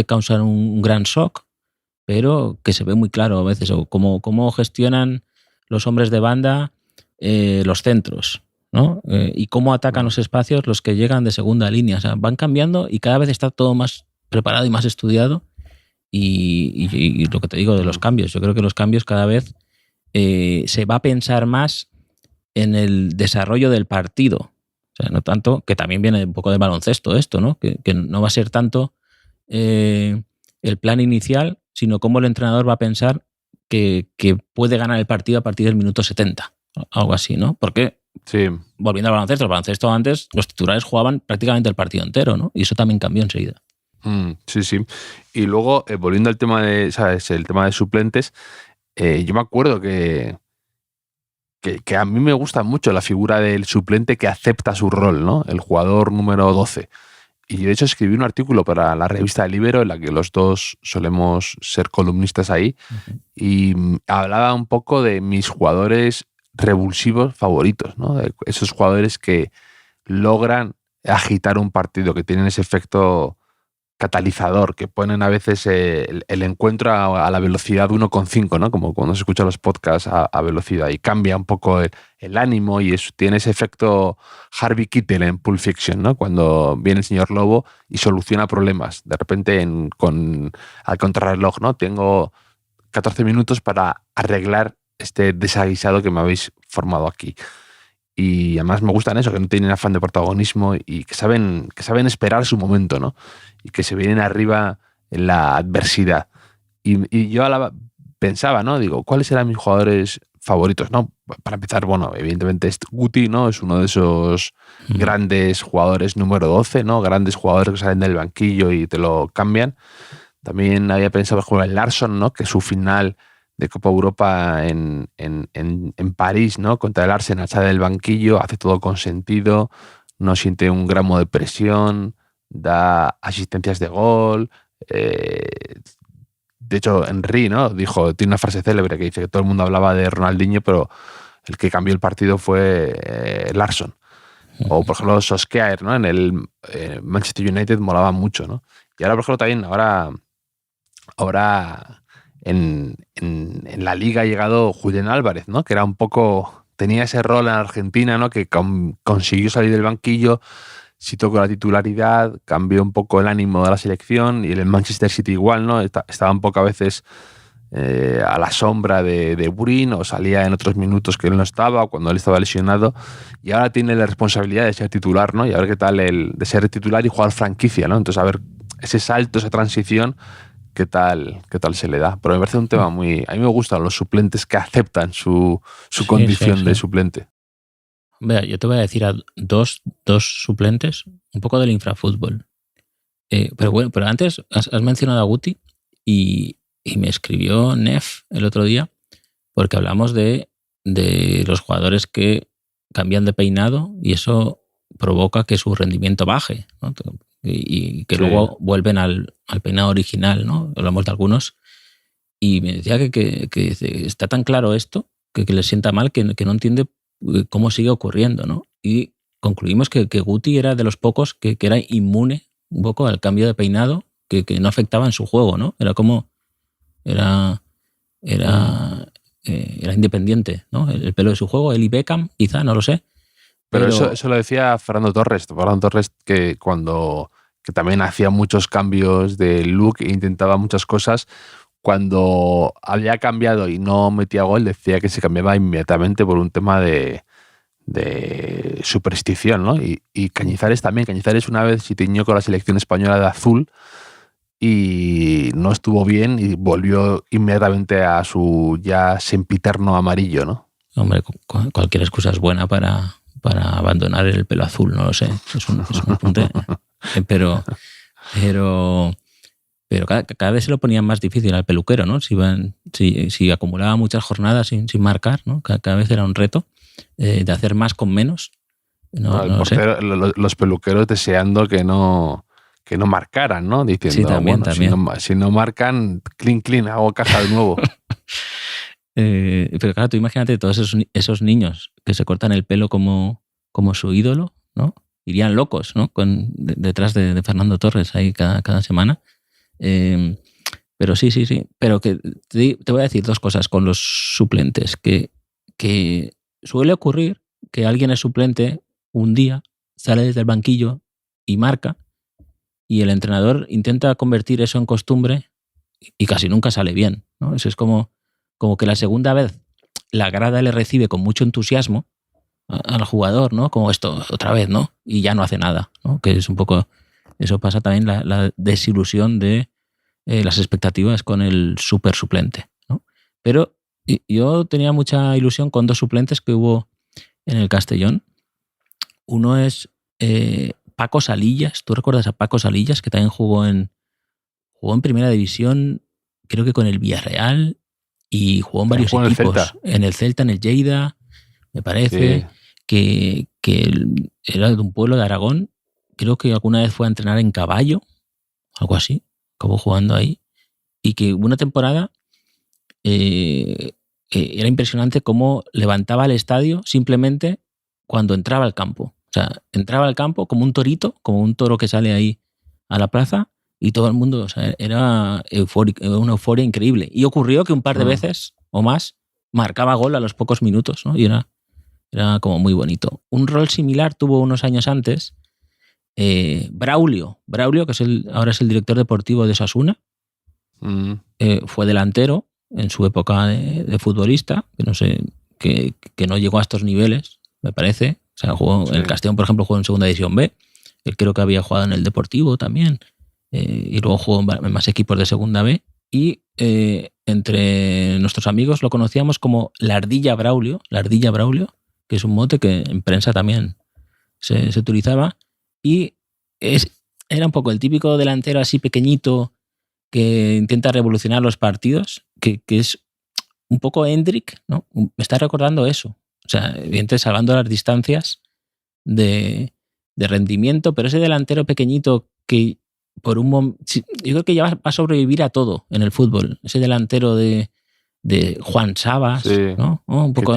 causan un gran shock, pero que se ve muy claro a veces, o cómo gestionan los hombres de banda los centros, ¿no? Y cómo atacan los espacios los que llegan de segunda línea. O sea, van cambiando y cada vez está todo más preparado y más estudiado. Y lo que te digo de los cambios, yo creo que los cambios cada vez se va a pensar más en el desarrollo del partido. O sea, no tanto, que también viene un poco del baloncesto esto, ¿no? Que no va a ser tanto el plan inicial, sino cómo el entrenador va a pensar que puede ganar el partido a partir del minuto 70, algo así, ¿no? Porque, volviendo al baloncesto, el baloncesto antes, los titulares jugaban prácticamente el partido entero, ¿no? Y eso también cambió enseguida. Sí. Y luego, volviendo al tema de, ¿sabes? El tema de suplentes, yo me acuerdo que a mí me gusta mucho la figura del suplente que acepta su rol, ¿no? El jugador número 12. Y de hecho escribí un artículo para la revista Libero, en la que los dos solemos ser columnistas ahí, y hablaba un poco de mis jugadores revulsivos favoritos, ¿no? De esos jugadores que logran agitar un partido, que tienen ese efecto catalizador, que ponen a veces el encuentro a la velocidad 1,5, ¿no? Como cuando se escuchan los podcasts a velocidad, y cambia un poco el ánimo, y tiene ese efecto Harvey Keitel en Pulp Fiction, ¿no? Cuando viene el señor Lobo y soluciona problemas. De repente al contrarreloj, ¿no? Tengo 14 minutos para arreglar este desaguisado que me habéis formado aquí. Y además me gustan eso, que no tienen afán de protagonismo y que saben esperar su momento, ¿no? Y que se vienen arriba en la adversidad. Y yo pensaba, ¿no? Digo, ¿cuáles eran mis jugadores favoritos? ¿No? Para empezar, bueno, evidentemente Guti, ¿no? Es uno de esos grandes jugadores número 12, ¿no? Grandes jugadores que salen del banquillo y te lo cambian. También había pensado jugar el Larsson, ¿no? Que su final de Copa Europa en París, ¿no? Contra el Arsenal, sale del banquillo, hace todo con sentido, no siente un gramo de presión, da asistencias de gol. De hecho, Henry, ¿no? Tiene una frase célebre que dice que todo el mundo hablaba de Ronaldinho, pero el que cambió el partido fue Larsson. O, por ejemplo, Solskjaer, ¿no? En el Manchester United molaba mucho, ¿no? Y ahora, por ejemplo, también ahora en la Liga ha llegado Julián Álvarez, ¿no? Que era un poco... Tenía ese rol en Argentina, ¿no? Que consiguió salir del banquillo, sí tocó la titularidad, cambió un poco el ánimo de la selección, y el Manchester City igual, ¿no? Estaba un poco a veces a la sombra de Bruyne, o salía en otros minutos que él no estaba, o cuando él estaba lesionado, y ahora tiene la responsabilidad de ser titular, ¿no? Y a ver qué tal de ser titular y jugar franquicia, ¿no? Entonces, a ver ese salto, esa transición, qué tal se le da. Pero me parece un tema muy... A mí me gustan los suplentes que aceptan su condición de suplente. Vea, yo te voy a decir a dos suplentes, un poco del infrafútbol. Pero bueno, pero antes has mencionado a Guti y me escribió Nef el otro día porque hablamos de los jugadores que cambian de peinado y eso provoca que su rendimiento baje, ¿no? Y que luego vuelven al peinado original, ¿no? Hablamos de algunos y me decía que está tan claro esto que le sienta mal que no entiende cómo sigue ocurriendo, ¿no? Y concluimos que Guti era de los pocos que era inmune un poco al cambio de peinado, que no afectaba en su juego, ¿no? Era como... Era independiente, ¿no? El pelo de su juego, él y Beckham, quizá, no lo sé. Pero eso lo decía Fernando Torres, que que también hacía muchos cambios de look e intentaba muchas cosas. Cuando había cambiado y no metía gol, decía que se cambiaba inmediatamente por un tema de superstición, ¿no? Y Cañizares también. Cañizares una vez se tiñó con la selección española de azul y no estuvo bien y volvió inmediatamente a su ya sempiterno amarillo, ¿no? Hombre, cualquier excusa es buena para abandonar el pelo azul, no lo sé. Es un apunte. Pero cada vez se lo ponían más difícil al peluquero, ¿no? Si acumulaba muchas jornadas sin marcar, ¿no? Cada vez era un reto de hacer más con menos. No lo sé. Los peluqueros deseando que no marcaran, ¿no? Diciendo, sí, también. Si no marcan, clean, hago caja de nuevo. Pero claro, tú imagínate todos esos niños que se cortan el pelo como su ídolo, ¿no? Irían locos, ¿no? Detrás de Fernando Torres ahí cada semana. Pero sí. Pero que te voy a decir dos cosas con los suplentes. Que suele ocurrir que alguien es suplente un día, sale desde el banquillo y marca, y el entrenador intenta convertir eso en costumbre y casi nunca sale bien, ¿no? Eso es como que la segunda vez la grada le recibe con mucho entusiasmo al jugador, ¿no? Como esto otra vez, ¿no? Y ya no hace nada, ¿no? Que es un poco... Eso pasa también la desilusión de las expectativas con el super suplente, ¿no? Pero yo tenía mucha ilusión con dos suplentes que hubo en el Castellón. Uno es Paco Salillas. ¿Tú recuerdas a Paco Salillas? Que también jugó en Primera División, creo que con el Villarreal, y jugó en varios equipos. En el Celta, en el Lleida, me parece. Sí. Que era de un pueblo de Aragón. Creo que alguna vez fue a entrenar en Caballo, algo así. Acabó jugando ahí. Y que una temporada era impresionante cómo levantaba el estadio simplemente cuando entraba al campo. O sea, entraba al campo como un torito, como un toro que sale ahí a la plaza, y todo el mundo, o sea, era una euforia increíble. Y ocurrió que un par de veces o más marcaba gol a los pocos minutos, ¿no? Y era como muy bonito. Un rol similar tuvo unos años antes Braulio, que ahora es el director deportivo de Osasuna. Fue delantero en su época de futbolista, que no sé, que no llegó a estos niveles, me parece. O sea, jugó en el Castellón, por ejemplo, jugó en Segunda División B. Él creo que había jugado en el Deportivo también. Y luego jugó en más equipos de Segunda B. Y entre nuestros amigos lo conocíamos como la Ardilla Braulio, que es un mote que en prensa también se utilizaba. Y era un poco el típico delantero así pequeñito que intenta revolucionar los partidos, que es un poco Hendrik, ¿no? Me está recordando eso. O sea, evidentemente salvando las distancias de rendimiento, pero ese delantero pequeñito que por un momento... Yo creo que ya va a sobrevivir a todo en el fútbol. Ese delantero de Juan Sabas, sí, ¿no? Un poco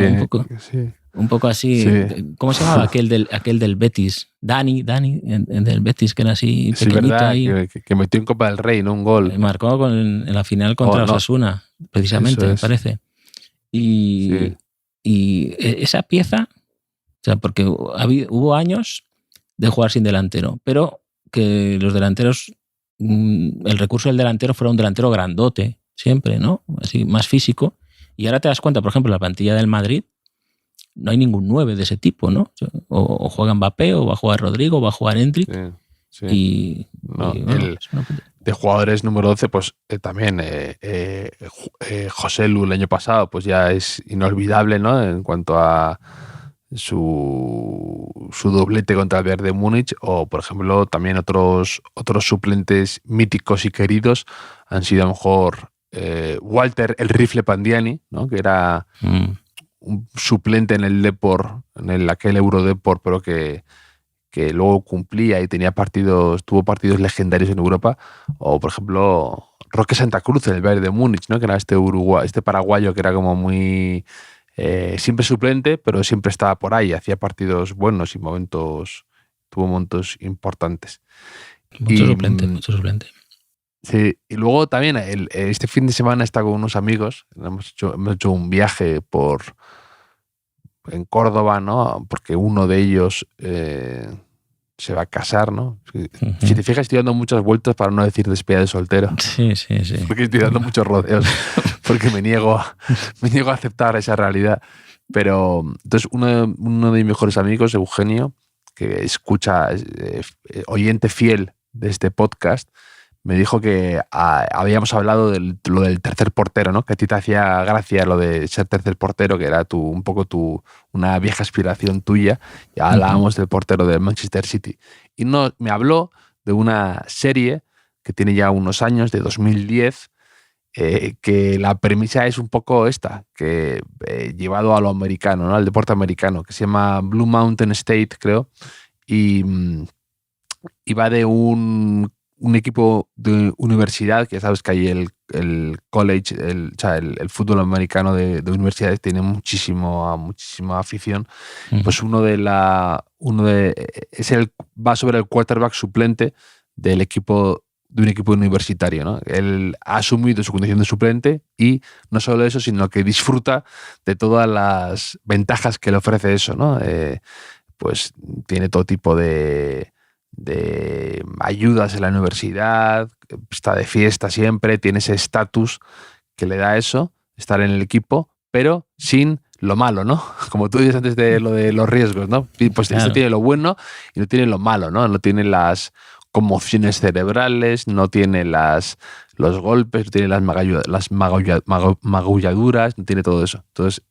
así. Sí. ¿Cómo se llamaba aquel del Betis? Dani del Betis, que era así pequeñito, sí, ¿verdad? Ahí. Que metió en Copa del Rey, ¿no? Un gol. Marcó en la final contra Osasuna, precisamente, me parece. Y esa pieza, o sea, porque hubo años de jugar sin delantero, pero que los delanteros, el recurso del delantero fuera un delantero grandote, siempre, ¿no? Así, más físico. Y ahora te das cuenta, por ejemplo, en la plantilla del Madrid no hay ningún 9 de ese tipo, ¿no? O juega Mbappé, o va a jugar Rodrigo, o va a jugar Endrick. Sí. De jugadores número 12, pues también José Lu el año pasado, pues ya es inolvidable, ¿no? En cuanto a su doblete contra el Bayern de Múnich, o por ejemplo también otros suplentes míticos y queridos han sido a lo mejor Walter el Rifle Pandiani, ¿no? Que era un suplente en el Depor, aquel Eurodepor, pero que luego cumplía y tuvo partidos legendarios en Europa, o por ejemplo Roque Santa Cruz en el Bayern de Múnich, ¿no? Que era este paraguayo que era como muy siempre suplente, pero siempre estaba por ahí, hacía partidos buenos y tuvo momentos importantes. Mucho suplente. Sí, y luego también este fin de semana he estado con unos amigos, hemos hecho un viaje en Córdoba, ¿no? Porque uno de ellos se va a casar, ¿no? Si te fijas, estoy dando muchas vueltas para no decir despedida de soltero. Sí. Porque estoy dando muchos rodeos, porque me niego a aceptar esa realidad. Pero entonces uno de mis mejores amigos, Eugenio, que escucha, oyente fiel de este podcast, me dijo que habíamos hablado de lo del tercer portero, ¿no? Que a ti te hacía gracia lo de ser tercer portero, que era una vieja aspiración tuya. Ya hablábamos del portero del Manchester City. Y me habló de una serie que tiene ya unos años, de 2010, que la premisa es un poco esta, que llevado a lo americano, ¿no? Al deporte americano, que se llama Blue Mountain State, creo, y va de un equipo de universidad, que ya sabes que hay el college, el fútbol americano de universidades tiene muchísima afición. Pues va sobre el quarterback suplente de un equipo universitario, ¿no? Él ha asumido su condición de suplente y no solo eso, sino que disfruta de todas las ventajas que le ofrece eso, ¿no? Pues tiene todo tipo de ayudas en la universidad, está de fiesta siempre, tiene ese estatus que le da eso, estar en el equipo, pero sin lo malo, ¿no? Como tú dices antes de lo de los riesgos, ¿no? Pues claro. Esto tiene lo bueno y no tiene lo malo, ¿no? No tiene las conmociones cerebrales, no tiene los golpes, no tiene las magulladuras, no tiene todo eso. Entonces,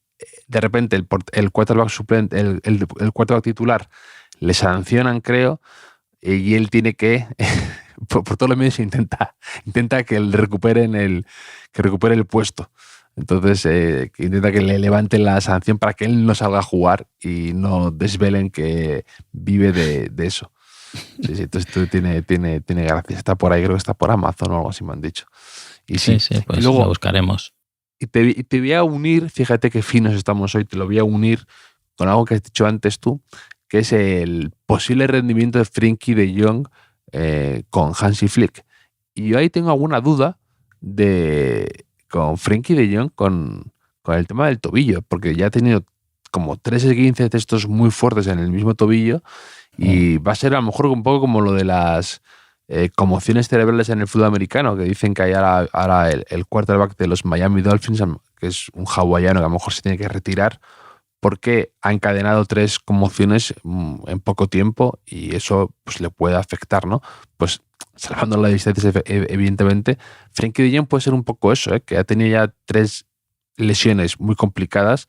de repente, el quarterback suplente, el quarterback titular, le sancionan, creo, y él tiene que, por todos los medios, intenta que recupere el puesto. Entonces, que intenta que le levanten la sanción para que él no salga a jugar y no desvelen que vive de eso. Sí, entonces esto tiene gracia. Está por ahí, creo que está por Amazon o algo así me han dicho. Y sí, pues y luego, lo buscaremos. Y te voy a unir, fíjate qué finos estamos hoy, te lo voy a unir con algo que has dicho antes tú, que es el posible rendimiento de Frenkie de Jong con Hansi Flick. Y yo ahí tengo alguna duda con Frenkie de Jong con el tema del tobillo, porque ya ha tenido como 3 esguinces de estos muy fuertes en el mismo tobillo y va a ser a lo mejor un poco como lo de las conmociones cerebrales en el fútbol americano, que dicen que hay ahora el quarterback de los Miami Dolphins, que es un hawaiano que a lo mejor se tiene que retirar porque ha encadenado 3 conmociones en poco tiempo y eso pues le puede afectar, ¿no? Pues salvando las distancias, evidentemente, Frenkie de Jong puede ser un poco eso, que ha tenido ya 3 lesiones muy complicadas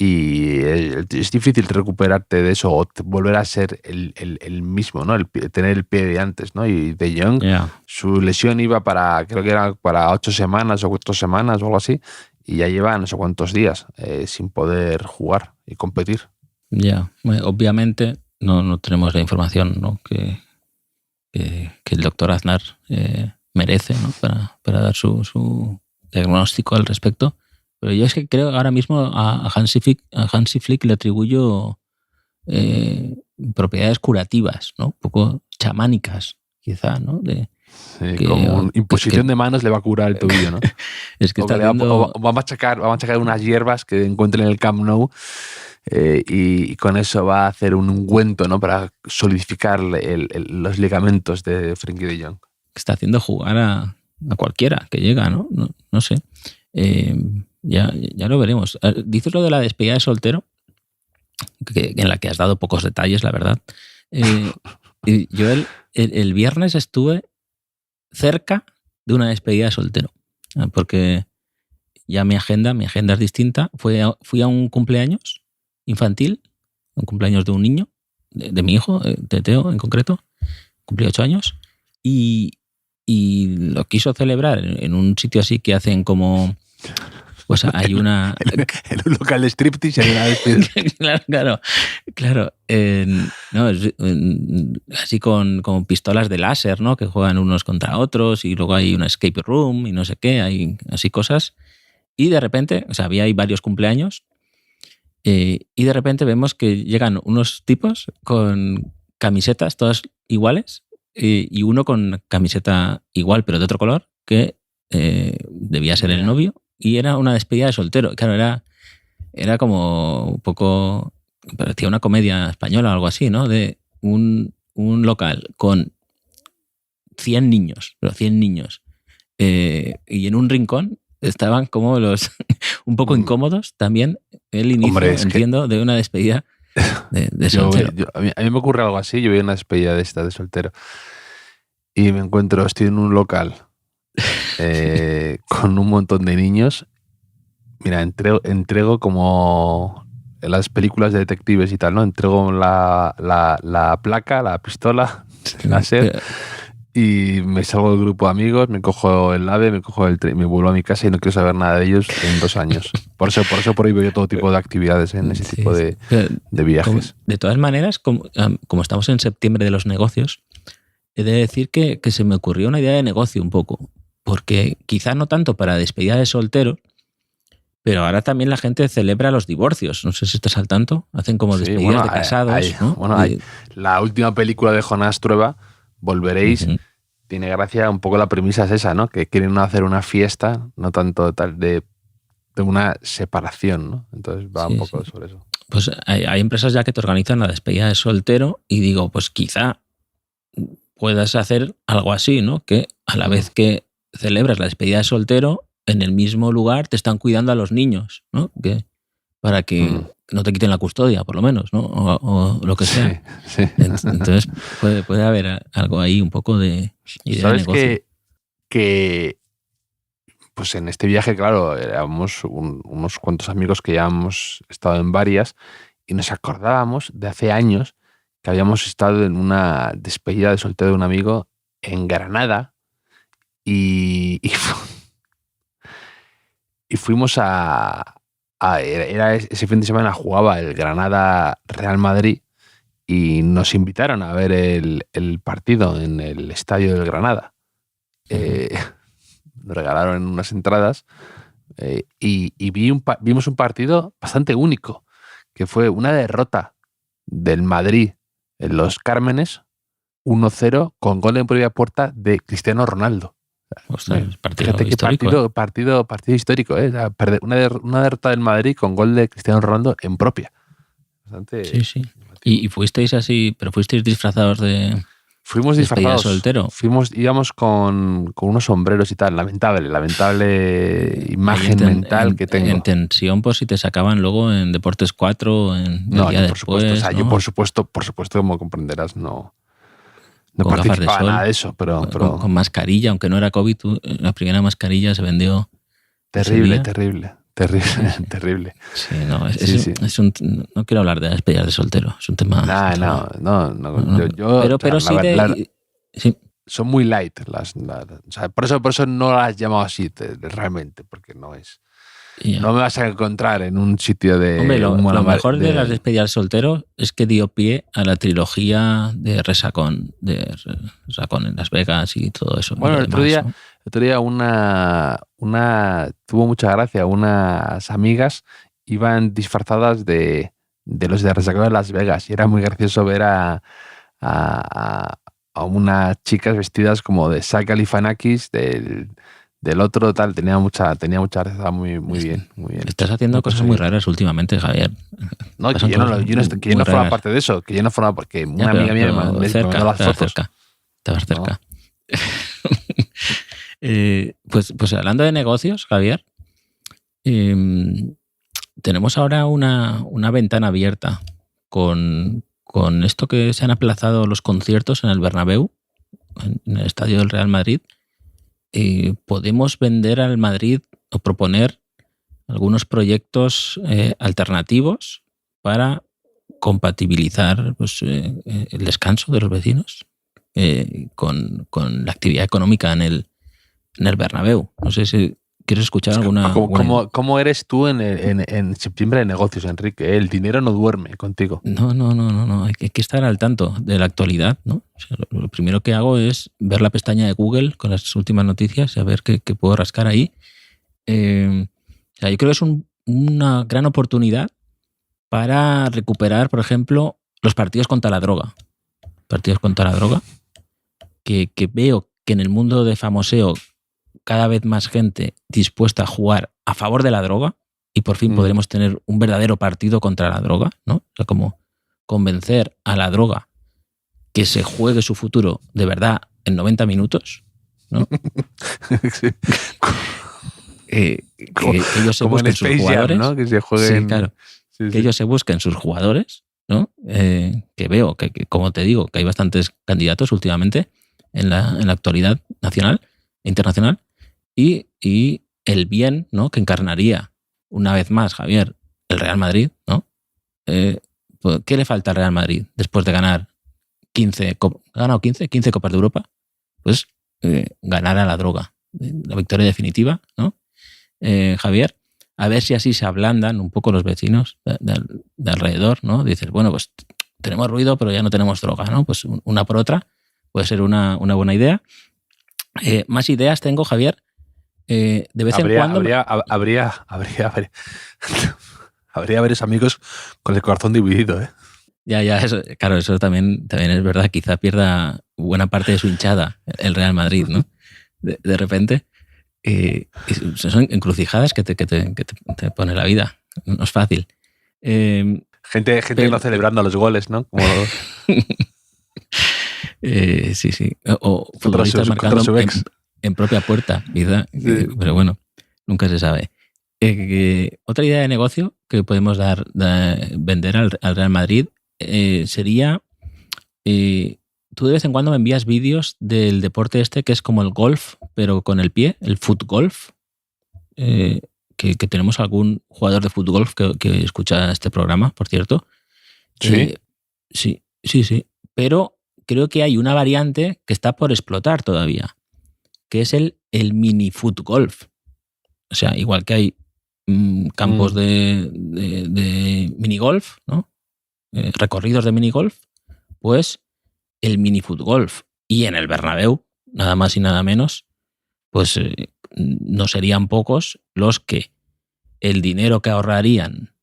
y es difícil recuperarte de eso o volver a ser el mismo, ¿no? Tener el pie de antes, ¿no? Y de Jong, su lesión iba creo que era para 8 semanas o 4 semanas o algo así, y ya lleva no sé cuántos días sin poder jugar y competir. Ya, obviamente no tenemos la información, ¿no? que el doctor Aznar merece, ¿no? para dar su diagnóstico al respecto. Pero yo es que creo ahora mismo a Hansi Flick le atribuyo propiedades curativas, ¿no? Un poco chamánicas, quizá, ¿no? Como imposición de manos le va a curar el tobillo, ¿no? Es que vamos a machacar unas hierbas que encuentren en el Camp Nou y con eso va a hacer un ungüento, ¿no? Para solidificar los ligamentos de Frenkie de Jong. Está haciendo jugar a cualquiera que llega, ¿no? no sé. Ya lo veremos. Dices lo de la despedida de soltero, en la que has dado pocos detalles, la verdad. Y yo el viernes estuve cerca de una despedida de soltero, porque ya mi agenda es distinta. Fui a un cumpleaños infantil, un cumpleaños de un niño, de mi hijo, de Teo en concreto, cumplí 8 años, y lo quiso celebrar en un sitio así que hacen como... Pues hay una... En un local de striptease hay una despedida. Claro. No, así con pistolas de láser, ¿no? Que juegan unos contra otros, y luego hay una escape room y no sé qué, hay así cosas. Y de repente, o sea, había ahí varios cumpleaños, y de repente vemos que llegan unos tipos con camisetas todas iguales, y uno con camiseta igual pero de otro color, que debía ser el novio, y era una despedida de soltero. Claro, era como un poco, parecía una comedia española o algo así, ¿no? De un local con 100 niños, y en un rincón estaban como los un poco incómodos también el inicio, Hombre, entiendo, de una despedida de soltero. A mí me ocurre algo así. Yo voy a una despedida de esta de soltero y me encuentro, estoy en un local con un montón de niños. Mira, entrego como en las películas de detectives y tal, ¿no? Entrego la placa, la pistola, el láser, y me salgo del grupo de amigos, me cojo el AVE, me cojo el tren, me vuelvo a mi casa y no quiero saber nada de ellos en 2 años. Por eso prohíbo yo todo tipo de actividades en ese tipo de viajes. De todas maneras, como estamos en septiembre de los negocios, he de decir que se me ocurrió una idea de negocio un poco, porque quizá no tanto para despedida de soltero, pero ahora también la gente celebra los divorcios. No sé si estás al tanto. Hacen como despedidas de casados, ¿no? La última película de Jonás Trueba, Volveréis, tiene gracia, un poco la premisa es esa, ¿no? Que quieren hacer una fiesta, no tanto tal de una separación, ¿no? Entonces va un poco sobre eso. Pues hay empresas ya que te organizan la despedida de soltero, y digo, pues quizá puedas hacer algo así, ¿no? Que a la vez que celebras la despedida de soltero, en el mismo lugar te están cuidando a los niños, ¿no? Para que no te quiten la custodia, por lo menos, ¿no? O lo que sea. Sí. Entonces puede haber algo ahí, un poco de idea. ¿Sabes de negocio? que pues en este viaje, claro, éramos unos cuantos amigos que ya hemos estado en varias, y nos acordábamos de hace años que habíamos estado en una despedida de soltero de un amigo en Granada, y fuimos ese fin de semana jugaba el Granada Real Madrid, y nos invitaron a ver el partido en el estadio del Granada. Nos regalaron unas entradas, y vimos un partido bastante único, que fue una derrota del Madrid en Los Cármenes, 1-0, con gol en propia puerta de Cristiano Ronaldo. Ostras, Fíjate qué histórico, partido histórico, ¿eh? O sea, una derrota del Madrid con gol de Cristiano Ronaldo en propia. Bastante. Sí. ¿Y fuisteis así, pero fuisteis disfrazados de... Fuimos disfrazados. Soltero? Íbamos con unos sombreros y tal. Lamentable imagen mental que tengo. En tensión, por si te sacaban luego en Deportes 4, en No, día yo, por después, supuesto. O sea, ¿no? yo por supuesto, como comprenderás, no Con gafas de participaba en sol, nada de eso. Pero con mascarilla, aunque no era COVID, la primera mascarilla se vendió. terrible. Sí, no, no quiero hablar de las despedidas de soltero, es un tema... No. Pero sí sí. Son muy light. O sea, por eso no las he llamado así realmente, porque no es... Yeah. No me vas a encontrar en un sitio de... Hombre, lo mejor de las despedidas de soltero es que dio pie a la trilogía de Resacón en Las Vegas y todo eso. Bueno, el otro día tuvo mucha gracia. Unas amigas iban disfrazadas de los de Resacón en Las Vegas, y era muy gracioso ver a unas chicas vestidas como de Shah Galifianakis, del otro tal. Tenía mucha gracia, muy bien. Estás haciendo cosas muy raras últimamente, Javier. No, que yo no forma parte de eso, porque una amiga mía me mandó las fotos. Estabas cerca. Pues hablando de negocios, Javier, tenemos ahora una ventana abierta con esto que se han aplazado los conciertos en el Bernabéu, en el estadio del Real Madrid. Podemos vender al Madrid o proponer algunos proyectos alternativos para compatibilizar pues, el descanso de los vecinos con la actividad económica en el Bernabéu. No sé si quieres escuchar alguna... ¿Cómo eres tú en septiembre de negocios, Enrique? El dinero no duerme contigo. No. Hay que estar al tanto de la actualidad, ¿no? O sea, lo primero que hago es ver la pestaña de Google con las últimas noticias y a ver qué puedo rascar ahí. O sea, yo creo que es una gran oportunidad para recuperar, por ejemplo, los partidos contra la droga. Partidos contra la droga, que veo que en el mundo de famoseo cada vez más gente dispuesta a jugar a favor de la droga y por fin podremos tener un verdadero partido contra la droga, ¿no? O sea, como convencer a la droga que se juegue su futuro de verdad en 90 minutos, ¿no? Sí. Que ellos se busquen sus jugadores, ¿no? Que se jueguen... Sí, claro. Sí. Que ellos se busquen sus jugadores, ¿no? Que veo que, como te digo, que hay bastantes candidatos últimamente en la actualidad nacional e internacional. Y el bien, ¿no? Que encarnaría una vez más, Javier, el Real Madrid, ¿no? Pues, ¿qué le falta al Real Madrid después de ganar 15 Copas de Europa? Pues ganar a la droga. La victoria definitiva, ¿no? Javier, a ver si así se ablandan un poco los vecinos de alrededor, ¿no? Dices, bueno, pues tenemos ruido, pero ya no tenemos droga, ¿no? Pues una por otra puede ser una buena idea. Más ideas tengo, Javier. De vez en cuando... Habría varios amigos con el corazón dividido, ¿eh? Ya, eso, claro, eso también es verdad. Quizá pierda buena parte de su hinchada el Real Madrid, ¿no? De repente. Son encrucijadas que te pone la vida. No es fácil. Gente que no celebrando los goles, ¿no? Como... sí. O futbolistas marcando en propia puerta, quizá. Sí. Pero bueno, nunca se sabe. Otra idea de negocio que podemos vender al Real Madrid sería... tú de vez en cuando me envías vídeos del deporte este que es como el golf, pero con el pie, el footgolf. Que tenemos algún jugador de footgolf que escucha este programa, por cierto. ¿Sí? Sí. Pero creo que hay una variante que está por explotar todavía, que es el mini footgolf. O sea, igual que hay campos de minigolf, ¿no? Recorridos de minigolf, pues el mini footgolf. Y en el Bernabéu, nada más y nada menos, pues no serían pocos los que el dinero que ahorrarían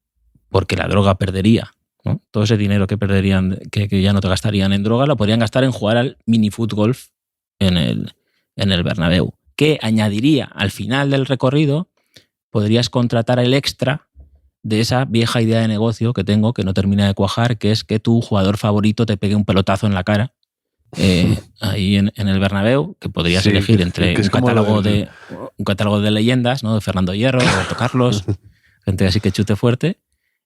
porque la droga perdería, ¿no? Todo ese dinero que perderían, que ya no te gastarían en droga, lo podrían gastar en jugar al mini footgolf en el Bernabéu, que añadiría al final del recorrido, podrías contratar el extra de esa vieja idea de negocio que tengo, que no termina de cuajar, que es que tu jugador favorito te pegue un pelotazo en la cara ahí en el Bernabéu, que podrías elegir entre un catálogo de leyendas, ¿no? De Fernando Hierro, Roberto Carlos, gente así que chute fuerte,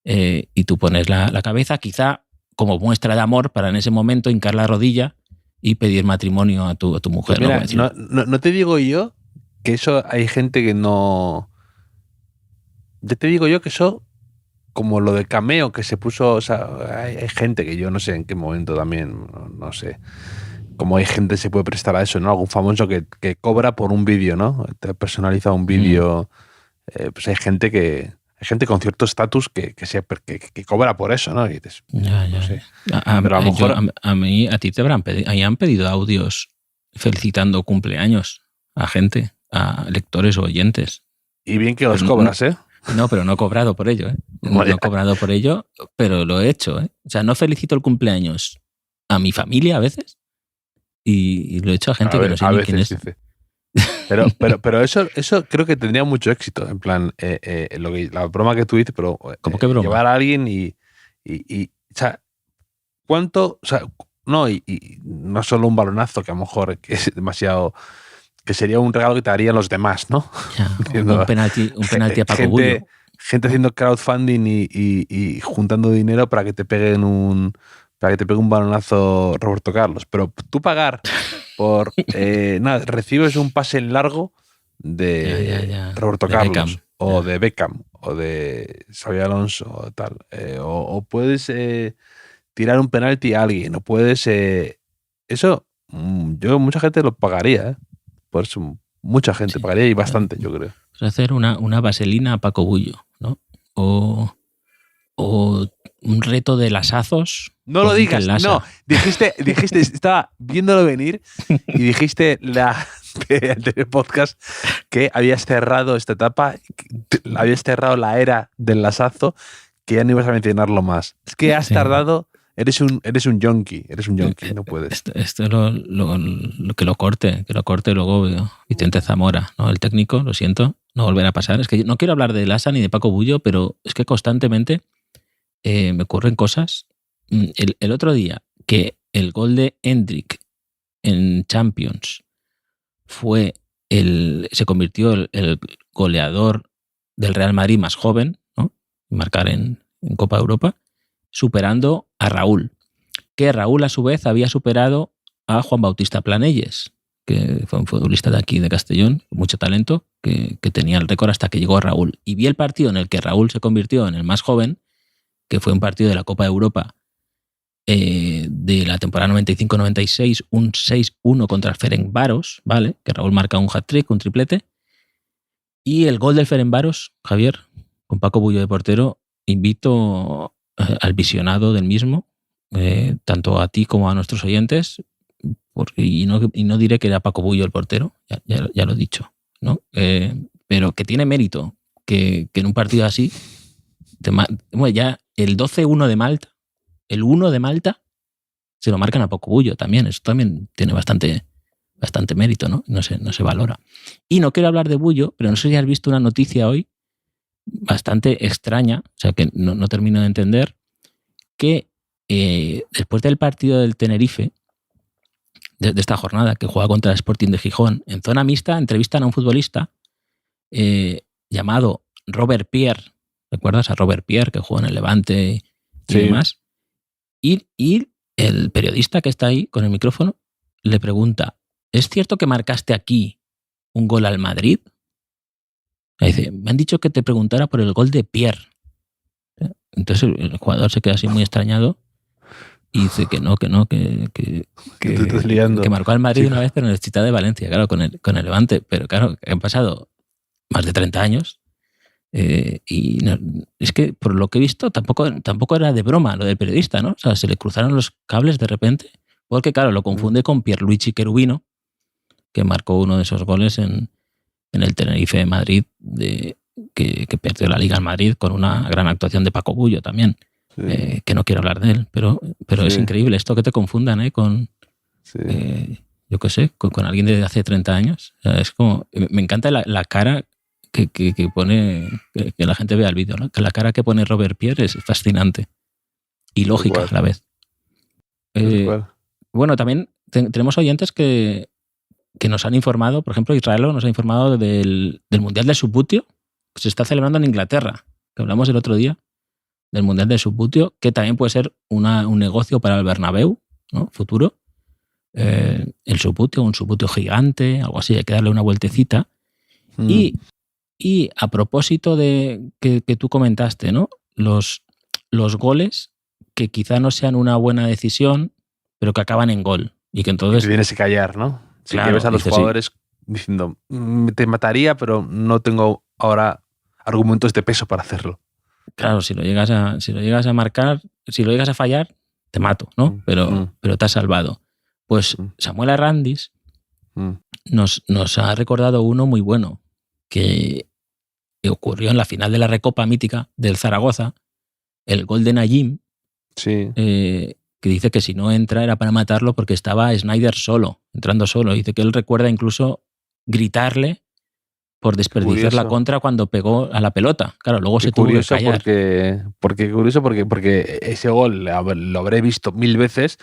y tú pones la cabeza, quizá como muestra de amor para en ese momento hincar la rodilla y pedir matrimonio a tu mujer. Pues mira, no te digo yo que eso hay gente que no... Ya te digo yo que eso, como lo de Cameo que se puso, o sea, hay gente que yo no sé en qué momento también, no sé, como hay gente que se puede prestar a eso, ¿no? Algún famoso que cobra por un vídeo, ¿no? Te personaliza un vídeo, pues hay gente con cierto estatus que cobra por eso, ¿no? Y dices, no sé. Pero a lo mejor... a ti te han pedido audios felicitando cumpleaños a gente, a lectores o oyentes. Y bien que los cobras, ¿eh? No, pero no he cobrado por ello, ¿eh? No he cobrado por ello, pero lo he hecho, ¿eh? O sea, no felicito el cumpleaños a mi familia a veces y lo he hecho a gente que no sé ni quién es. Dice. Pero eso creo que tendría mucho éxito, en plan, la broma que tú dices, pero ¿cómo que broma? Llevar a alguien y o sea, ¿cuánto? O sea, no, y no solo un balonazo, que a lo mejor que es demasiado que sería un regalo que te harían los demás, ¿no? Ya, un penalti a Paco Bullo. Gente haciendo crowdfunding y juntando dinero para que te peguen para que te pegue un balonazo Roberto Carlos. Pero tú pagar por nada, recibes un pase en largo de Roberto de Carlos Beckham. o de Beckham o de Xabi Alonso o tal. O puedes tirar un penalti a alguien, o puedes eso mucha gente lo pagaría, por eso mucha gente pagaría, y bastante, yo creo. Hacer una vaselina a Paco Bullo, ¿no? O un reto de lasazos. No lo digas, no. Dijiste, estaba viéndolo venir y dijiste el anterior podcast que habías cerrado esta etapa, habías cerrado la era del lasazo, que ya no ibas a mencionarlo más. Es que has tardado. Eres un yonki, no puedes. Esto que lo corte luego Vicente Zamora, ¿no? El técnico, lo siento, no volverá a pasar. Es que no quiero hablar de Lasa ni de Paco Bullo, pero es que constantemente me ocurren cosas. El otro día que el gol de Endrick en Champions se convirtió el goleador del Real Madrid más joven, ¿no? Marcar en Copa Europa, superando a Raúl, que Raúl a su vez había superado a Juan Bautista Planelles, que fue un futbolista de aquí, de Castellón, con mucho talento, que tenía el récord hasta que llegó a Raúl. Y vi el partido en el que Raúl se convirtió en el más joven, que fue un partido de la Copa de Europa de la temporada 95-96, un 6-1 contra el Ferencváros, ¿vale? Que Raúl marca un hat-trick, un triplete. Y el gol del Ferencváros, Javier, con Paco Bullo de portero, invito al visionado del mismo, tanto a ti como a nuestros oyentes, y no diré que era Paco Bullo el portero, ya lo he dicho, ¿no? Pero que tiene mérito que en un partido así, ya el 12-1 de Malta, el 1 de Malta, se lo marcan a Paco Bullo también. Eso también tiene bastante mérito, ¿no? No se valora. Y no quiero hablar de Bullo, pero no sé si has visto una noticia hoy bastante extraña, o sea, que no termino de entender, que después del partido del Tenerife, de esta jornada que juega contra el Sporting de Gijón, en zona mixta entrevistan a un futbolista llamado Robert Pierre. ¿Recuerdas a Robert Pierre, que jugó en el Levante y demás? Y el periodista que está ahí con el micrófono le pregunta: ¿es cierto que marcaste aquí un gol al Madrid? Y dice: me han dicho que te preguntara por el gol de Pierre. Entonces el jugador se queda así muy extrañado y dice que marcó al Madrid una vez, pero en el Ciudad de Valencia, claro, con el Levante. Pero claro, han pasado más de 30 años. Y no, es que por lo que he visto tampoco era de broma lo del periodista, ¿no? O sea, se le cruzaron los cables de repente, porque claro, lo confunde con Pierluigi Cherubino, que marcó uno de esos goles en el Tenerife de Madrid, que perdió la Liga en Madrid con una gran actuación de Paco Bullo también, que no quiero hablar de él, pero es increíble esto que te confundan con yo qué sé, con alguien de hace 30 años. O sea, es como, me encanta la cara que pone, que la gente vea el vídeo, ¿no? Que la cara que pone Robert Pierre es fascinante y lógica a la vez. Bueno, también tenemos oyentes que nos han informado, por ejemplo, Israel nos ha informado del Mundial de Subbuteo, que se está celebrando en Inglaterra, que hablamos el otro día del Mundial de Subbuteo, que también puede ser un negocio para el Bernabéu, ¿no? Futuro. El Subbuteo, un Subbuteo gigante, algo así, hay que darle una vueltecita. Y a propósito de que tú comentaste, ¿no? Los goles que quizá no sean una buena decisión, pero que acaban en gol. Y que entonces... Y te tienes que callar, ¿no? Claro, que ves a los jugadores diciendo: te mataría, pero no tengo ahora argumentos de peso para hacerlo. Claro, si lo llegas a marcar, si lo llegas a fallar, te mato, ¿no? Pero te has salvado. Pues Samuel Arrandis nos ha recordado uno muy bueno que ocurrió en la final de la Recopa mítica del Zaragoza, el gol de Nayim, que dice que si no entra era para matarlo porque estaba Snyder entrando solo. Dice que él recuerda incluso gritarle por desperdiciar la contra cuando pegó a la pelota. Claro, luego se tuvo que callar. Porque ese gol lo habré visto 1000 veces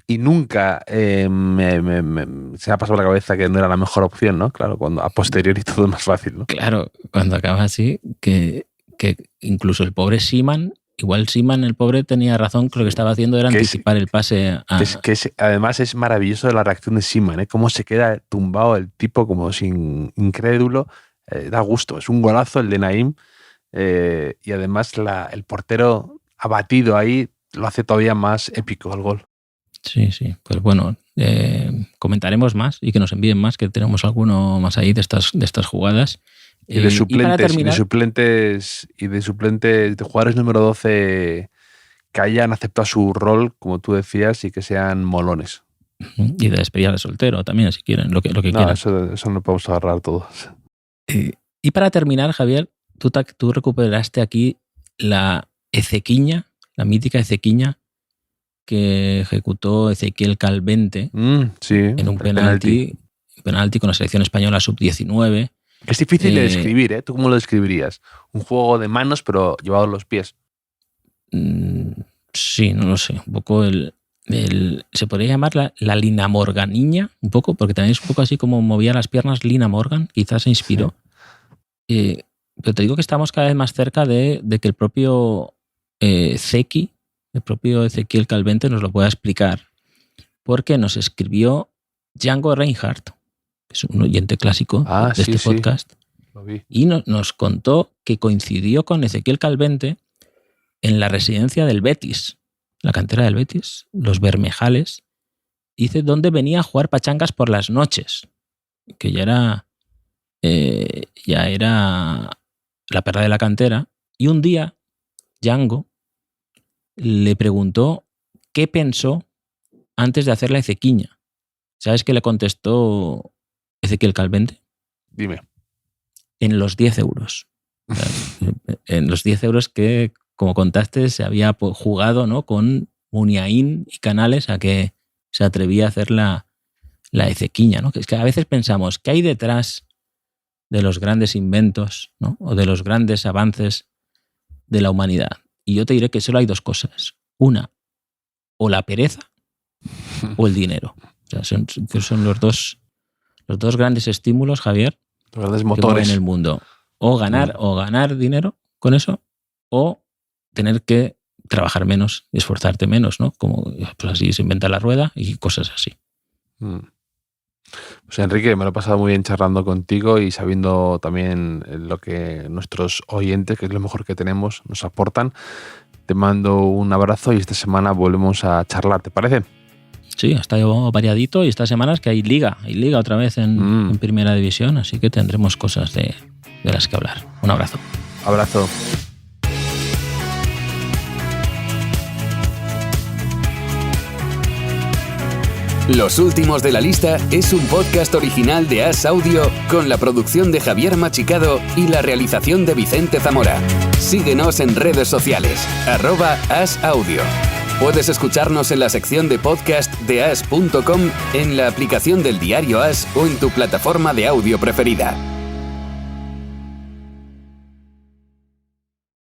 y nunca se me ha pasado por la cabeza que no era la mejor opción, ¿no? Claro, cuando a posteriori todo es más fácil, ¿no? Claro, cuando acaba así, que incluso el pobre Seaman, igual Seaman, el pobre, tenía razón, que lo que estaba haciendo era anticipar el pase a... Además es maravilloso la reacción de Seaman, ¿eh? Cómo se queda tumbado el tipo como sin incrédulo, da gusto, es un golazo el de Naim, y además el portero abatido ahí lo hace todavía más épico el gol. Sí, pues bueno, comentaremos más y que nos envíen más, que tenemos alguno más ahí de estas jugadas. Y de suplentes, y de jugadores número 12 que hayan aceptado su rol, como tú decías, y que sean molones. Y de despedida de soltero también, si quieren, lo que quieran. Eso no podemos agarrar todos. Y para terminar, Javier, tú recuperaste aquí la Ezequiña, la mítica Ezequiña, que ejecutó Ezequiel Calvente en un penalti con la selección española sub-19. Es difícil de describir, ¿eh? ¿Tú cómo lo describirías? Un juego de manos, pero llevado a los pies. Sí, no lo sé. Un poco se podría llamar la Lina Morganiña, un poco, porque también es un poco así como movía las piernas Lina Morgan, quizás se inspiró. Sí. Pero te digo que estamos cada vez más cerca de que el propio Zeki, el propio Ezequiel Calvente, nos lo pueda explicar, porque nos escribió Django Reinhardt, que es un oyente clásico de este podcast, lo vi. Y nos contó que coincidió con Ezequiel Calvente en la residencia del Betis, la cantera del Betis, los Bermejales, dice, donde venía a jugar pachangas por las noches, que ya era la perla de la cantera. Y un día Django le preguntó qué pensó antes de hacer la Ezequiña. ¿Sabes qué le contestó Ezequiel Calvente? Dime. En los 10 euros. O sea, en los 10 euros que, como contaste, se había jugado, ¿no?, con Muniain y Canales a que se atrevía a hacer la Ezequiña, ¿no? Es que a veces pensamos, ¿qué hay detrás de los grandes inventos, ¿no?, o de los grandes avances de la humanidad? Y yo te diré que solo hay dos cosas. Una, o la pereza o el dinero. O sea, son los dos grandes estímulos, Javier, los grandes motores que mueven el mundo. O ganar dinero con eso, o tener que trabajar menos, esforzarte menos, ¿no? Como pues así se inventa la rueda y cosas así. Pues Enrique, me lo he pasado muy bien charlando contigo y sabiendo también lo que nuestros oyentes, que es lo mejor que tenemos, nos aportan. Te mando un abrazo y esta semana volvemos a charlar, ¿te parece? Sí, ha estado variadito y estas semanas que hay liga otra vez en Primera División, así que tendremos cosas de las que hablar. Un abrazo. Abrazo. Los últimos de la lista es un podcast original de As Audio con la producción de Javier Machicado y la realización de Vicente Zamora. Síguenos en redes sociales, @asaudio. Puedes escucharnos en la sección de podcast de as.com, en la aplicación del diario As o en tu plataforma de audio preferida.